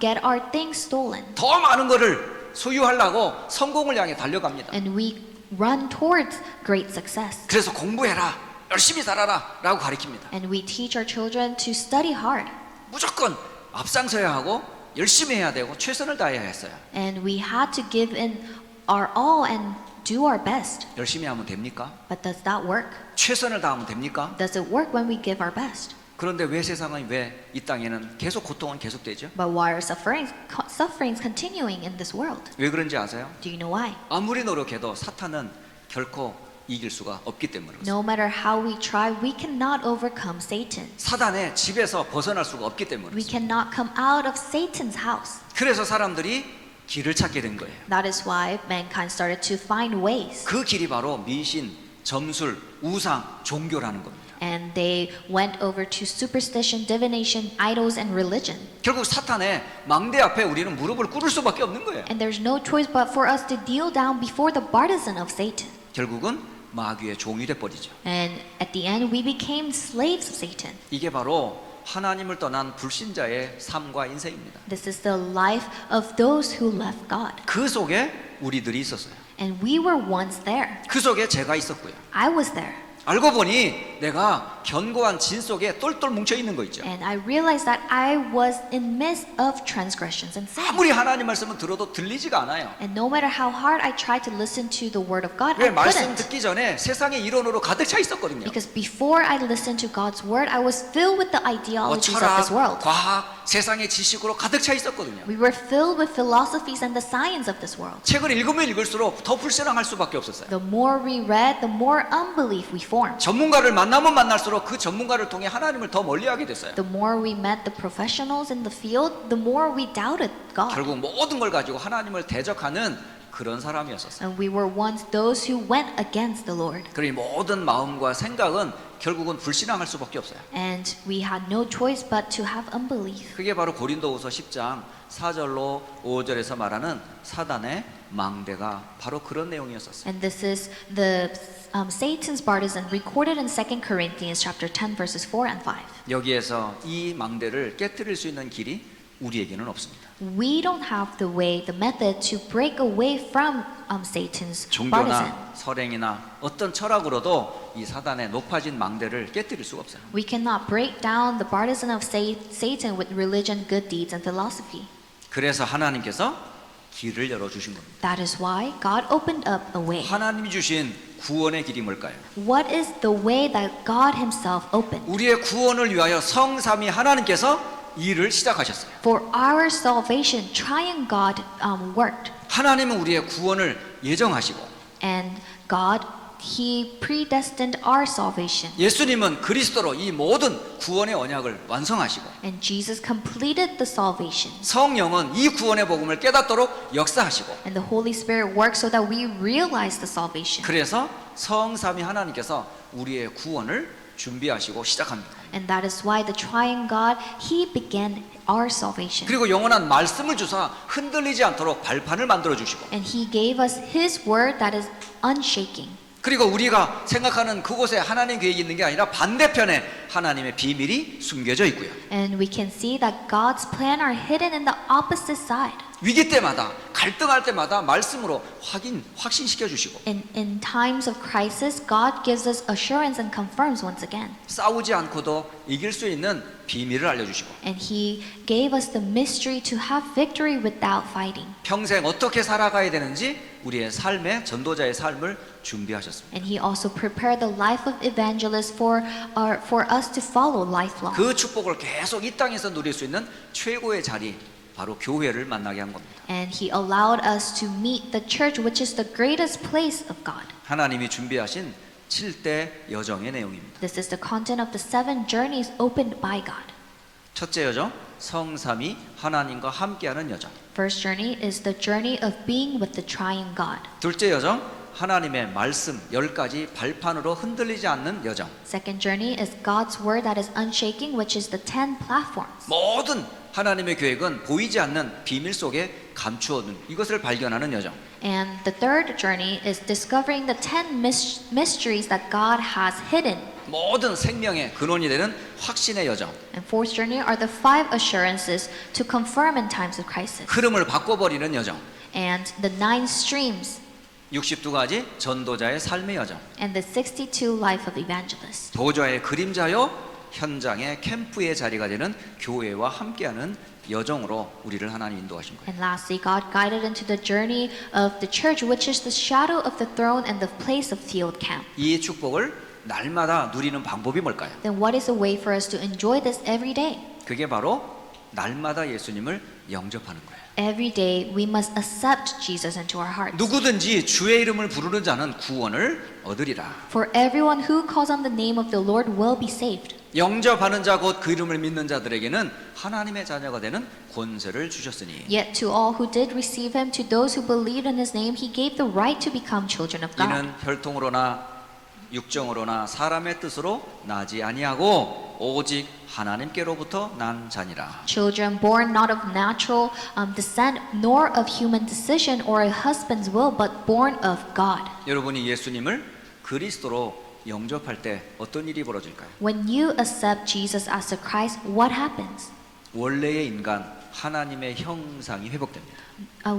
get our things stolen. 더 많은 것을 소유하려고 성공을 향해 달려갑니다. And we run towards great success. 그래서 공부해라, 열심히 살아라 라고 가르칩니다. And we teach our children to study hard. 무조건 앞장서야 하고 열심히 해야 되고 최선을 다해야 했어요. And we had to give in our all and do our best. 열심히 하면 됩니까? But does that work? 최선을 다하면 됩니까? Does it work when we give our best? 그런데 왜 세상은 왜 이 땅에는 계속 고통은 계속되죠? But why are sufferings continuing in this world? 왜 그런지 아세요? Do you know why? 아무리 노력해도 사탄은 결코 이길 수가 없기 때문에 그렇습니다. No matter how we try, we cannot overcome Satan. 사단의 집에서 벗어날 수가 없기 때문에 We 그렇습니다. cannot come out of Satan's house. 그래서 사람들이 길을 찾게 된 거예요. That is why mankind started to find ways. 그 길이 바로 미신, 점술, 우상, 종교라는 겁니다. And they went over to superstition, divination, idols, and religion. 결국 사탄의 망대 앞에 우리는 무릎을 꿇을 수밖에 없는 거예요. And there's no choice but for us to kneel down before the partisan of Satan. 결국은 마귀의 종이 돼 버리죠. And at the end, we became slaves of Satan. 이게 바로 하나님을 떠난 불신자의 삶과 인생입니다. This is the life of those who left God. 그 속에 우리들이 있었어요. And we were once there. 그 속에 제가 있었고요. I was there. 알고 보니 내가 견고한 진 속에 똘똘 뭉쳐 있는 거 있죠. And I realized that I was in midst of transgressions and sin. 아무리 하나님 말씀을 들어도 들리지가 않아요. And no matter how hard I tried to listen to the word of God, 왜 I 말씀 couldn't. 듣기 전에 세상의 이론으로 가득 차 있었거든요. Because before I listened to God's word, I was filled with the ideologies of 철학, this world. 과학, 세상의 지식으로 가득 차 있었거든요. We were filled with philosophies and the science of this world. 책을 읽으면 읽을수록 더 불신앙할 수밖에 없었어요. The more we read, the more unbelief we formed. 전문가를 만나면 만날수록 그 전문가를 통해 하나님을 더 멀리하게 됐어요. The more we met the professionals in the field, the more we doubted God. 결국 모든 걸 가지고 하나님을 대적하는 그런 사람이었었어요. And we were once those who went against the Lord. 그러니 모든 마음과 생각은 결국은 불신앙할 수밖에 없어요. And we had no choice but to have unbelief. 그게 바로 고린도후서 10장 4절로 5절에서 말하는 사단의 망대가 바로 그런 내용이었었어요. And this is the Satan's partisan recorded in 2 Corinthians chapter 10 verses 4 and 5. 여기에서 이 망대를 깨뜨릴 수 있는 길이 우리에게는 없습니다. We don't have the way, the method to break away from Satan's partisan. 종교나 설행이나 어떤 철학으로도 이 사단의 높아진 망대를 깨뜨릴 수가 없어요. We cannot break down the partisan of Satan with religion, good deeds, and philosophy. 그래서 하나님께서 길을 열어주신 겁니다. That is why God opened up a way. 하나님이 주신 구원의 길이 뭘까요? What is the way that God Himself opened? 우리의 구원을 위하여 성삼위 하나님께서 일을 시작하셨어요. For our salvation, triune God worked. 하나님은 우리의 구원을 예정하시고 And God, He predestined our salvation. 예수님은 그리스도로 이 모든 구원의 언약을 완성하시고 And Jesus completed the salvation. 성령은 이 구원의 복음을 깨닫도록 역사하시고 And the Holy Spirit works so that we realize the salvation. 그래서 성삼위 하나님께서 우리의 구원을 준비하시고 시작합니다. And that is why the triune God, He began our salvation. 그리고 영원한 말씀을 주사 흔들리지 않도록 발판을 만들어 주시고 And He gave us His word that is unshaking. 그리고 우리가 생각하는 그곳에 하나님 계획이 있는 게 아니라 반대편에 하나님의 비밀이 숨겨져 있고요. And we can see that God's plan are hidden in the opposite side. 위기 때마다 갈등할 때마다 말씀으로 확신시켜 주시고 In times of crisis, God gives us assurance and confirms once again. 싸우지 않고도 이길 수 있는 비밀을 알려주시고 And He gave us the mystery to have victory without fighting. 평생 어떻게 살아가야 되는지 우리의 삶의 전도자의 삶을 준비하셨습니다. And He also prepared the life of evangelists for us to follow lifelong. 그 축복을 계속 이 땅에서 누릴 수 있는 최고의 자리 바로 교회를 만나게 한 겁니다. And He allowed us to meet the church, which is the greatest place of God. 하나님이 준비하신 7대 여정의 내용입니다. This is the content of the 7 journeys opened by God. 첫째 여정, 성삼위 하나님과 함께하는 여정. First journey is the journey of being with the triune God. 둘째 여정, 하나님의 말씀 10가지 발판으로 흔들리지 않는 여정. Second journey is God's word that is unshaking, which is the 10 platforms. 모든 하나님의 계획은 보이지 않는 비밀 속에 감추어둔 이것을 발견하는 여정. And the third journey is discovering the 10 mysteries that God has hidden. 모든 생명의 근원이 되는 확신의 여정. And fourth journey are the 5 assurances to confirm in times of crisis. 흐름을 바꿔버리는 여정. And the 9 streams. 62가지 전도자의 삶의 여정. And the 62 life of evangelists. 도저의 그림자요 현장의 캠프의 자리가 되는 교회와 함께하는 여정으로 우리를 하나님 인도하신 거예요. And lastly, God guided into the journey of the church, which is the shadow of the throne and the place of field camp. 이 축복을 날마다 누리는 방법이 뭘까요? Then what is a way for us to enjoy this every day? 그게 바로 날마다 예수님을 영접하는 거예요. Every day we must accept Jesus into our hearts. 누구든지 주의 이름을 부르는 자는 구원을 얻으리라. For everyone who calls on the name of the Lord will be saved. 영접하는 자 곧 그 이름을 믿는 자들에게는 하나님의 자녀가 되는 권세를 주셨으니 Yet to all who did receive him, to those who believed in his name, he gave the right to become children of God. 이는 혈통으로나 육정으로나 사람의 뜻으로 나지 아니하고 오직 하나님께로부터 난 자니라. Children born not of natural descent, nor of human decision or a husband's will, but born of God. 여러분이 예수님을 그리스도로 영접할 때 어떤 일이 벌어질까요? When you accept Jesus as the Christ, what happens? 원래의 인간 하나님의 형상이 회복됩니다.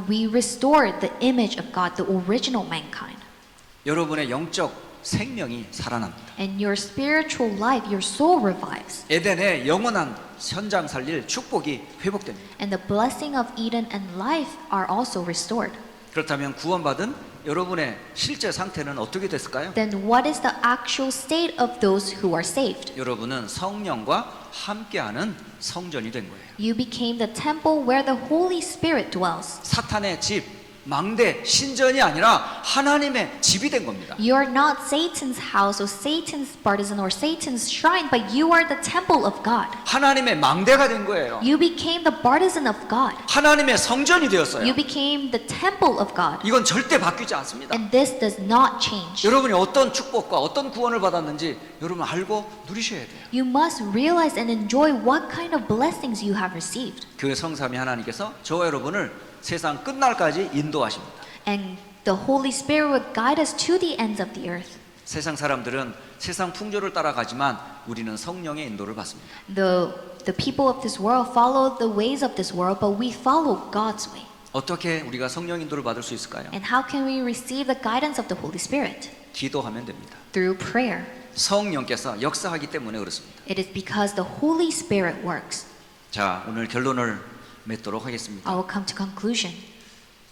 We restore the image of God, the original mankind. 여러분의 영적 생명이 살아납니다. And your spiritual life, your soul revives. 에덴의 영원한 현장 살릴 축복이 회복됩니다. And the blessing of Eden and life are also restored. 그렇다면 구원받은 여러분의 실제 상태는 어떻게 됐을까요? Then what is the actual state of those who are saved? 여러분은 성령과 함께하는 성전이 된 거예요. You became the temple where the Holy Spirit dwells. 사탄의 집, 망대, 신전이 아니라 하나님의 집이 된 겁니다. You are not Satan's house or Satan's partisan or Satan's shrine, but you are the temple of God. 하나님의 망대가 된 거예요. You became the partisan of God. 하나님의 성전이 되었어요. You became the temple of God. 이건 절대 바뀌지 않습니다. And this does not change. 여러분이 어떤 축복과 어떤 구원을 받았는지 여러분 알고 누리셔야 돼요. You must realize and enjoy what kind of blessings you have received. 그 성삼위 하나님께서 저와 여러분을 세상 끝날까지 인도하십니다. And the Holy Spirit will guide us to the ends of the earth. 세상 사람들은 세상 풍조를 따라가지만 우리는 성령의 인도를 받습니다. The people of this world follow the ways of this world, but we follow God's way. 어떻게 우리가 성령 인도를 받을 수 있을까요? And how can we receive the guidance of the Holy Spirit? 기도하면 됩니다. Through prayer. 성령께서 역사하기 때문에 그렇습니다. It is because the Holy Spirit works. 자, 오늘 결론을 맺도록 하겠습니다. I will come to conclusion.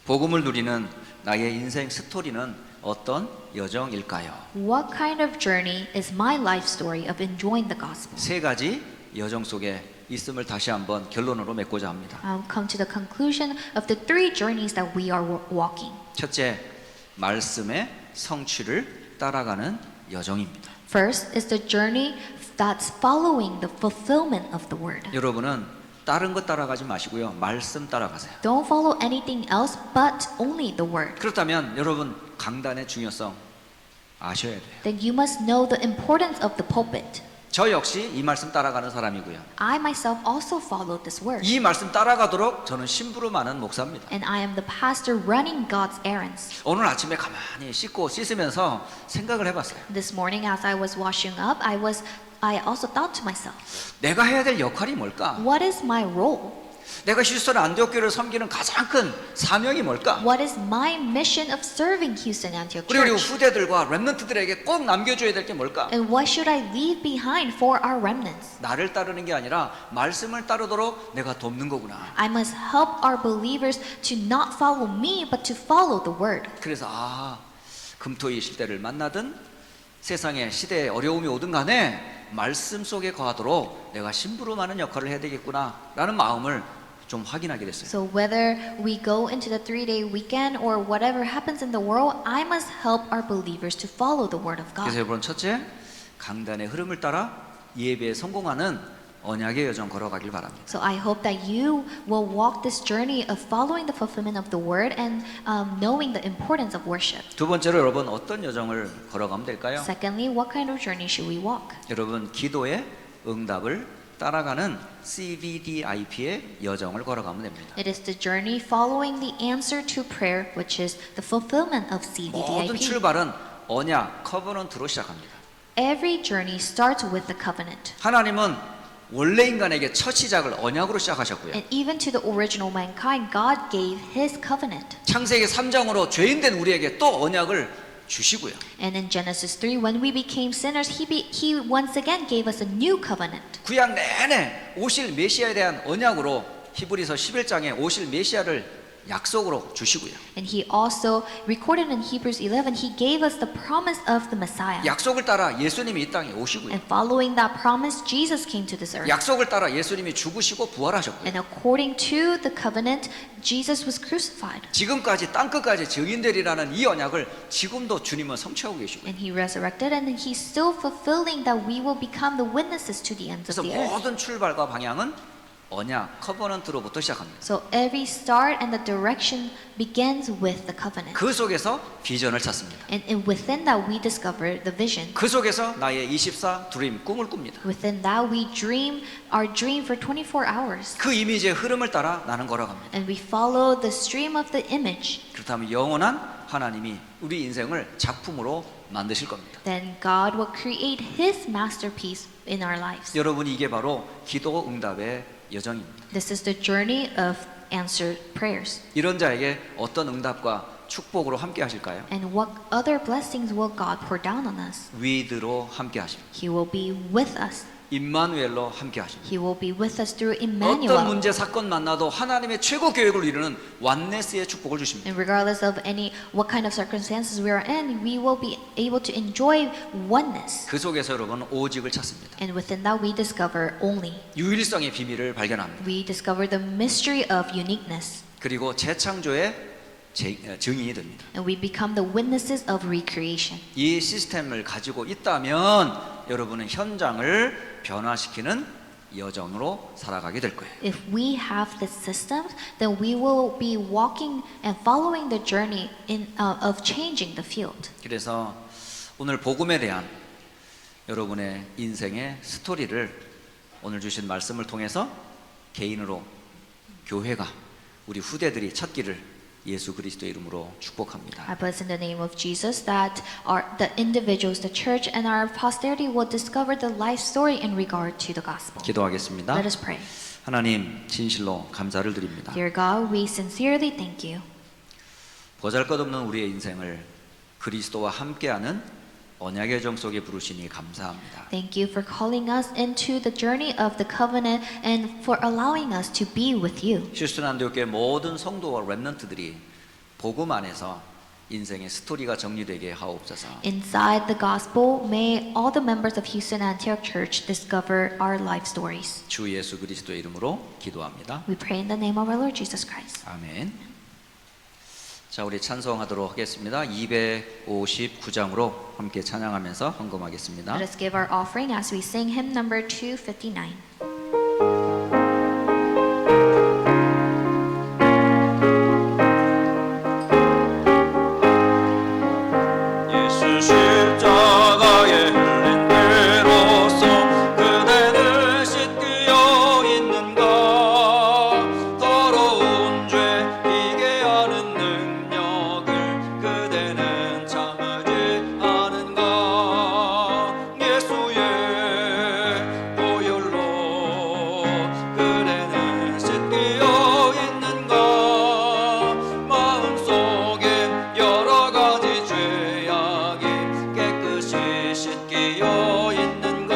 복음을 누리는 나의 인생 스토리는 어떤 여정일까요? What kind of journey is my life story of enjoying the gospel? 세 가지 여정 속에 있음을 다시 한번 결론으로 맺고자 합니다. I'll come to the conclusion of the three journeys that we are walking. 첫째, 말씀의 성취를 따라가는 여정입니다. First is the journey that's following the fulfillment of the word. 여러분은 다른 것 따라가지 마시고요. 말씀 따라가세요. Don't follow anything else but only the word. 그렇다면 여러분 강단의 중요성 아셔야 돼요. Then you must know the importance of the pulpit. 저 역시 이 말씀 따라가는 사람이고요. I myself also follow this word. 이 말씀 따라가도록 저는 심부름하는 목사입니다. And I am the pastor running God's errands. 오늘 아침에 가만히 씻고 씻으면서 생각을 해봤어요. This morning as I was washing up, I also thought to myself, 내가 해야 될 역할이 뭘까? what is my role? 내가 휴스턴 안디옥 교회를 섬기는 가장 큰 사명이 뭘까? What is my mission of serving Houston Antioch 그리고 우리 Church? 후대들과 렘넌트들에게 꼭 남겨줘야 될 게 뭘까? And what should I leave behind for our remnants? 나를 따르는 게 아니라 말씀을 따르도록 내가 돕는 거구나. I must help our believers to not follow me, but to follow the word. 그래서 금토이 시대를 만나든 세상의 시대에 어려움이 오든 간에 말씀 속에 거하도록 내가 심부름하는 역할을 해야 되겠구나 라는 마음을 좀 확인하게 됐어요. So whether we go into the 3-day weekend or whatever happens in the world, I must help our believers to follow the word of 그래서 God. 여러분 첫째, 강단의 흐름을 따라 예배에 성공하는 언약의 여정 걸어가길 바랍니다. So I hope that you will walk this journey of following the fulfillment of the word and knowing the importance of worship. 두 번째로 여러분 어떤 여정을 걸어가면 될까요? Secondly, what kind of journey should we walk? 여러분 기도의 응답을 따라가는 CVDIP의 여정을 걸어가면 됩니다. It is the journey following the answer to prayer, which is the fulfillment of 모든 CVDIP. 출발은 언약, 커버넌트로 시작합니다. Every journey starts with the covenant. 하나님은 원래 인간에게 첫 시작을 언약으로 시작하셨고요. And even to the original mankind, God gave His covenant. 창세기 3장으로 죄인된 우리에게 또 언약을 주시고요. And in Genesis 3, when we became sinners, He once again gave us a new covenant. 구약 내내 오실 메시아에 대한 언약으로 히브리서 11장에 오실 메시아를 약속으로 주시고요. And He also recorded in Hebrews 11, He gave us the promise of the Messiah. 약속을 따라 예수님이 이 땅에 오시고요. And following that promise, Jesus came to this earth. 약속을 따라 예수님이 죽으시고 부활하셨고요. And according to the covenant, Jesus was crucified. 지금까지 땅끝까지 증인되리라는 이 언약을 지금도 주님은 성취하고 계시고요. And He resurrected, and He's still fulfilling that we will become the witnesses to the ends 그래서 of the earth. 모든 출발과 방향은 언약, 커버넌트로부터 시작합니다. So every start and the direction begins with the covenant. 그 속에서 비전을 찾습니다. And within that we discover the vision. 그 속에서 나의 24 드림, 꿈을 꿉니다. Within that we dream our dream for 24 hours. 그 이미지의 흐름을 따라 나는 걸어갑니다. And we follow the stream of the image. 그렇다면 영원한 하나님이 우리 인생을 작품으로 만드실 겁니다. then God will create His masterpiece in our lives. 여러분, 이게 바로 기도 응답의 여정입니다. This is the journey of answered prayers. 이런 자에게 어떤 응답과 축복으로 함께 하실까요? And what other blessings will God pour down on us? 위드로 함께 하십니다. He will be with us. 임마누엘로 함께 하십니다. He will be with us through 어떤 Emmanuel. 문제 사건 만나도 하나님의 최고 계획을 이루는 완네스의 축복을 주십니다. And regardless of what kind of circumstances we are in, we will be able to enjoy oneness. 그 속에서 여러분 오직을 찾습니다. And within that we discover only. 유일성의 비밀을 발견합니다. We discover the mystery of uniqueness. 그리고 재창조의 증인이 됩니다. And we become the witnesses of recreation. 이 시스템을 가지고 있다면 여러분은 현장을 변화시키는 여정으로 살아가게 될 거예요. If we have this system, then we will be walking and following the journey of changing the field. 그래서 오늘 복음에 대한 여러분의 인생의 스토리를 오늘 주신 말씀을 통해서 개인으로 교회가 우리 후대들이 찾기를 예수 그리스도의 이름으로 축복합니다. I bless in the name of Jesus that the individuals, the church, and our posterity will discover the life story in regard to the gospel. 기도하겠습니다. Let us pray. 하나님, 진실로 감사를 드립니다. Dear God, we sincerely thank you 보잘것없는 우리의 인생을 그리스도와 함께하는 언약의 정 속에 부르시니 감사합니다. Thank you for calling us into the journey of the covenant and for allowing us to be with you. 휴스턴 안디옥교회 모든 성도와 렘넌트들이 복음 안에서 인생의 스토리가 정리되게 하옵소서. Inside the gospel, may all the members of Houston Antioch Church discover our life stories. 주 예수 그리스도의 이름으로 기도합니다. We pray in the name of our Lord Jesus Christ. 아멘. 자, 우리 찬송하도록 하겠습니다. 259장으로 함께 찬양하면서 헌금하겠습니다. Let us give our offering as we sing hymn number 259. 예수 십자가에 흘린 피로써 그대를 씻기어 있는가 더러운 죄 이게 하는 능력을 그대는 참으지 않은가 예수의 보혈로 그대는 씻기어 있는가 마음속에 여러 가지 죄악이 깨끗이 씻기어 있는가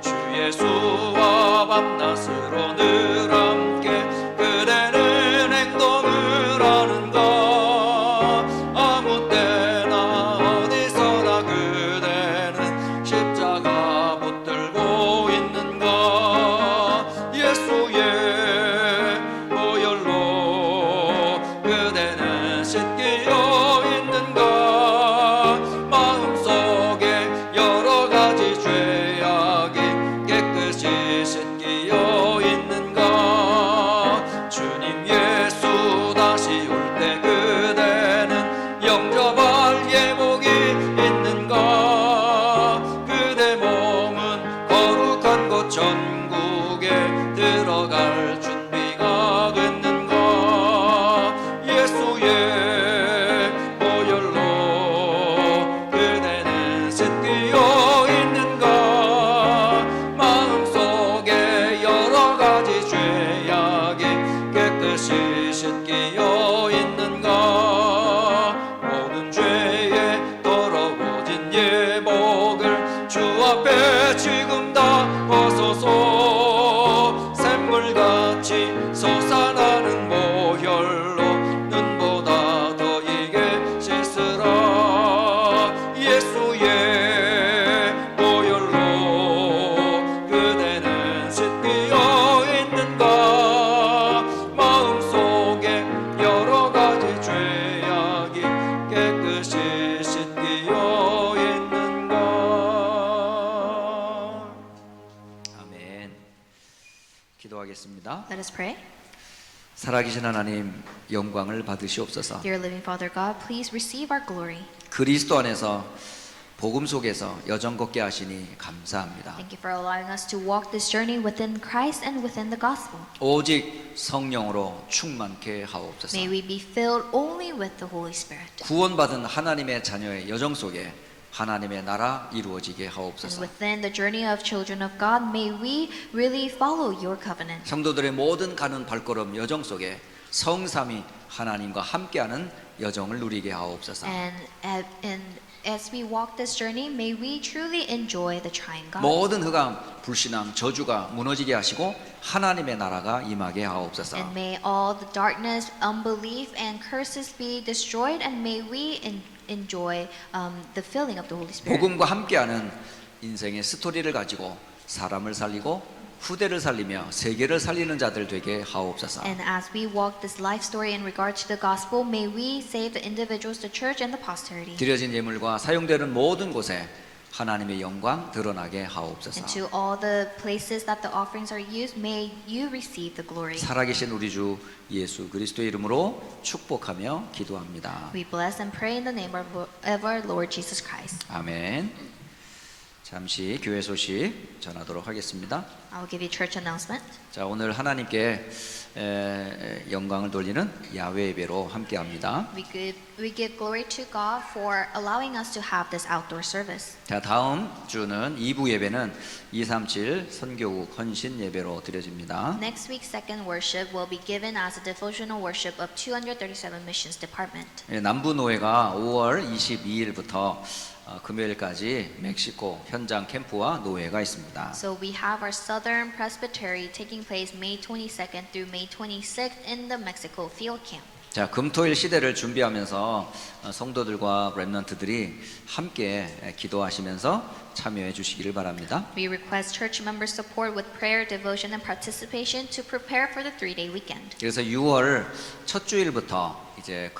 주 예수와 밤낮으로 늘 함께 그대는 행동을 하는가 아무 때나 어디서나 그대는 십자가 붙들고 있는가 예수의 보혈로 그대는 씻기어 있는가 마음속에 여러 가지 죄악이 깨끗이 씻기어 있는가 주님 예수 다시 올 때 그대는 영접할 예복이 있는가 그대 몸은 거룩한 곳 천국에 들어갈 준비가 됐는가 예수의 보혈로 그대는 씻기어 있는가 마음속에 여러 가지 죄악이 깨끗이 씻기어 있는가 모든 죄에 더러워진 예복을 주 앞에 지금 다 벗어서 샘물같이 솟아나는 보혈로 눈보다 더 이게 씻으라 예수의 보혈로 그대는 씻기어 있는가 마음속에 여러 가지 죄악이 깨끗이 씻기어 있는가 아멘. 기도하겠습니다. Let us pray. 살아계신 하나님 영광을 받으시옵소서. Dear living Father God, please receive our glory. 그리스도 안에서 복음 속에서 여정 걷게 하시니 감사합니다. Thank you for allowing us to walk this journey within Christ and within the gospel. 오직 성령으로 충만케 하옵소서. May we be filled only with the Holy Spirit. 구원받은 하나님의 자녀의 여정 속에 하나님의 나라 이루어지게 And 하옵소서. within the journey of children of God, may we really follow your covenant. 성도들의 모든 가는 발걸음 여정 속에 성삼위 하나님과 함께하는 여정을 누리게 하옵소서. And as we walk this journey, may we truly enjoy the triune God. 모든 흑암, 불신앙, 저주가 무너지게 하시고 하나님의 나라가 임하게 하옵소서. And may all the darkness, unbelief, and curses be destroyed, and may we enjoy the filling of the Holy Spirit. 복음과 함께하는 인생의 스토리를 가지고 사람을 살리고 후대를 살리며 세계를 살리는 자들 되게 하옵소서. And as we walk this life story in regard to the gospel, may we save the individuals, the church, and the posterity. 드려진 예물과 사용되는 모든 곳에 하나님의 영광 드러나게 하옵소서. And to all the places that the offerings are used, may you receive the glory. 살아계신 우리 주 예수 그리스도의 이름으로 축복하며 기도합니다. We bless and pray in the name of our Lord Jesus Christ. 아멘. 잠시 교회 소식 전하도록 하겠습니다. I'll give you church announcement. 자, 오늘 하나님께 영광을 돌리는 야외 예배로 함께합니다. We give glory to God for allowing us to have this outdoor service. 자, 다음 주는 2부 예배는 237 선교국 헌신 예배로 드려집니다. Next week's second worship will be given as a devotional worship of 237 Missions Department. 남부 노회가 5월 22일부터 금요일까지 멕시코 현장 캠프와 노회가 있습니다. So we have our Southern Presbytery taking place May 22nd through May 26th in the Mexico field camp. 자, 금토일 시대를 준비하면서 성도들과 렘넌트들이 함께 기도하시면서 참여해 주시기를 바랍니다. We request church members support with prayer, devotion, and participation to prepare for the 3-day weekend. 그래서 6월 첫 주일부터 이제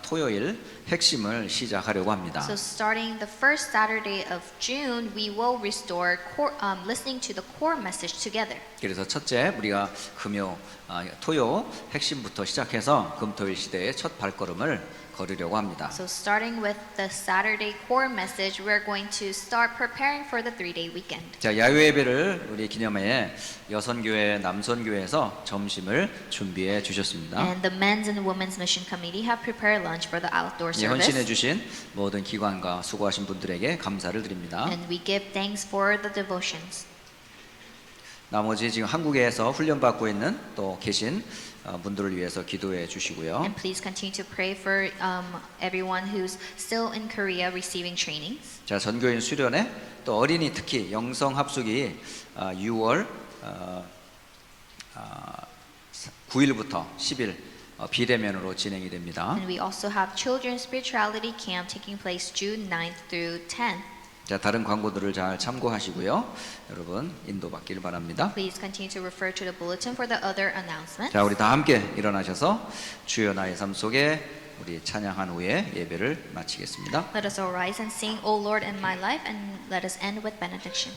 토요일 핵심을 시작하려고 합니다. So starting the first Saturday of June, we will restore listening to the core message together. 그래서 첫째 우리가 토요 핵심부터 시작해서 금토일 시대의 첫 발걸음을 걸으려고 합니다. So starting with the Saturday core message, we're going to start preparing for the 3-day weekend. 자, 야외 예배를 우리 기념해 여선교회, 남선교회에서 점심을 준비해 주셨습니다. And the Men's and Women's Mission Committee have prepared lunch for the outdoor 예, 헌신해 service. 주신 모든 기관과 수고하신 분들에게 감사를 드립니다. And we give thanks for the devotions. 나머지 지금 한국에서 훈련받고 있는 또 계신 분들을 위해서 기도해 주시고요. And please continue to pray for everyone who's still in Korea receiving trainings. 자, 전교인 수련회 또 어린이 특히 영성 합숙이 6월 9일부터 10일 비대면으로 진행이 됩니다. And we also have Children's Spirituality Camp taking place June 9th through 10th. 자, 다른 광고들을 잘 참고하시고요. 여러분 인도받기를 바랍니다. Please continue to refer to the bulletin for the other announcements. 자, 우리 다 함께 일어나셔서 주여 나의 삶 속에 우리 찬양한 후에 예배를 마치겠습니다. Let us arise and sing, O Lord in my life, and let us end with benediction.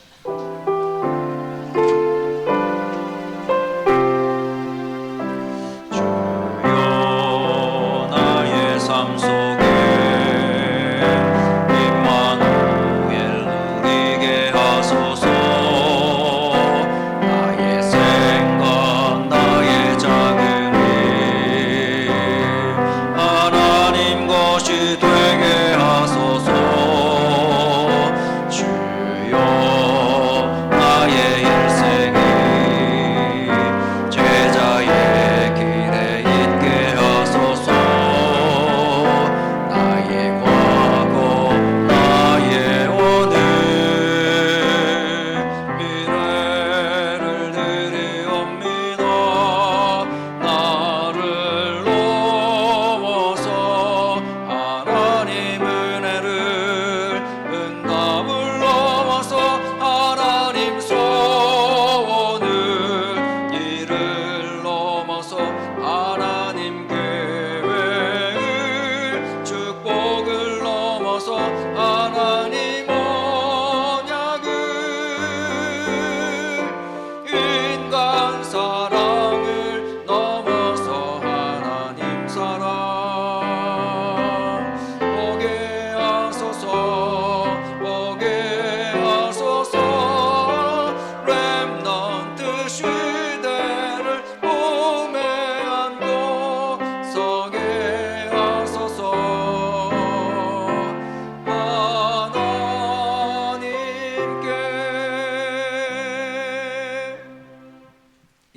주여 나의 삶 속에 되게 하소서. 주여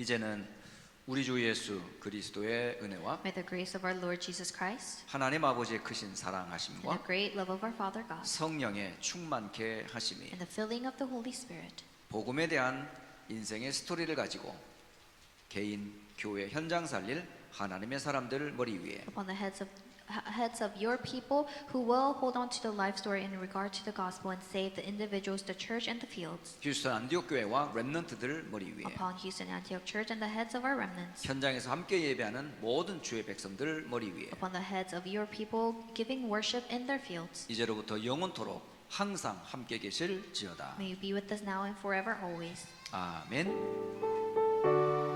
이제는 우리 주 예수 그리스도의 은혜와 May the grace of our Lord Jesus Christ 하나님 아버지의 크신 and the 사랑하심과 great love of our Father God 성령의 충만케 하심이 and the filling of the Holy Spirit 복음에 대한 인생의 스토리를 가지고 개인, 교회, 현장 살릴 하나님의 사람들 머리 위에 upon the heads of your people who will hold on to the life story in regard to the gospel and save the individuals, the church, and the fields. 휴스턴 안디옥 교회와 렘넌트들 머리 위에 Upon Houston Antioch Church and the heads of our remnants. 현장에서 함께 예배하는 모든 주의 백성들 머리 위에 Upon the heads of your people giving worship in their fields. 이제로부터 영원토록 항상 함께 계실지어다. May you be with us now and forever always. 아멘.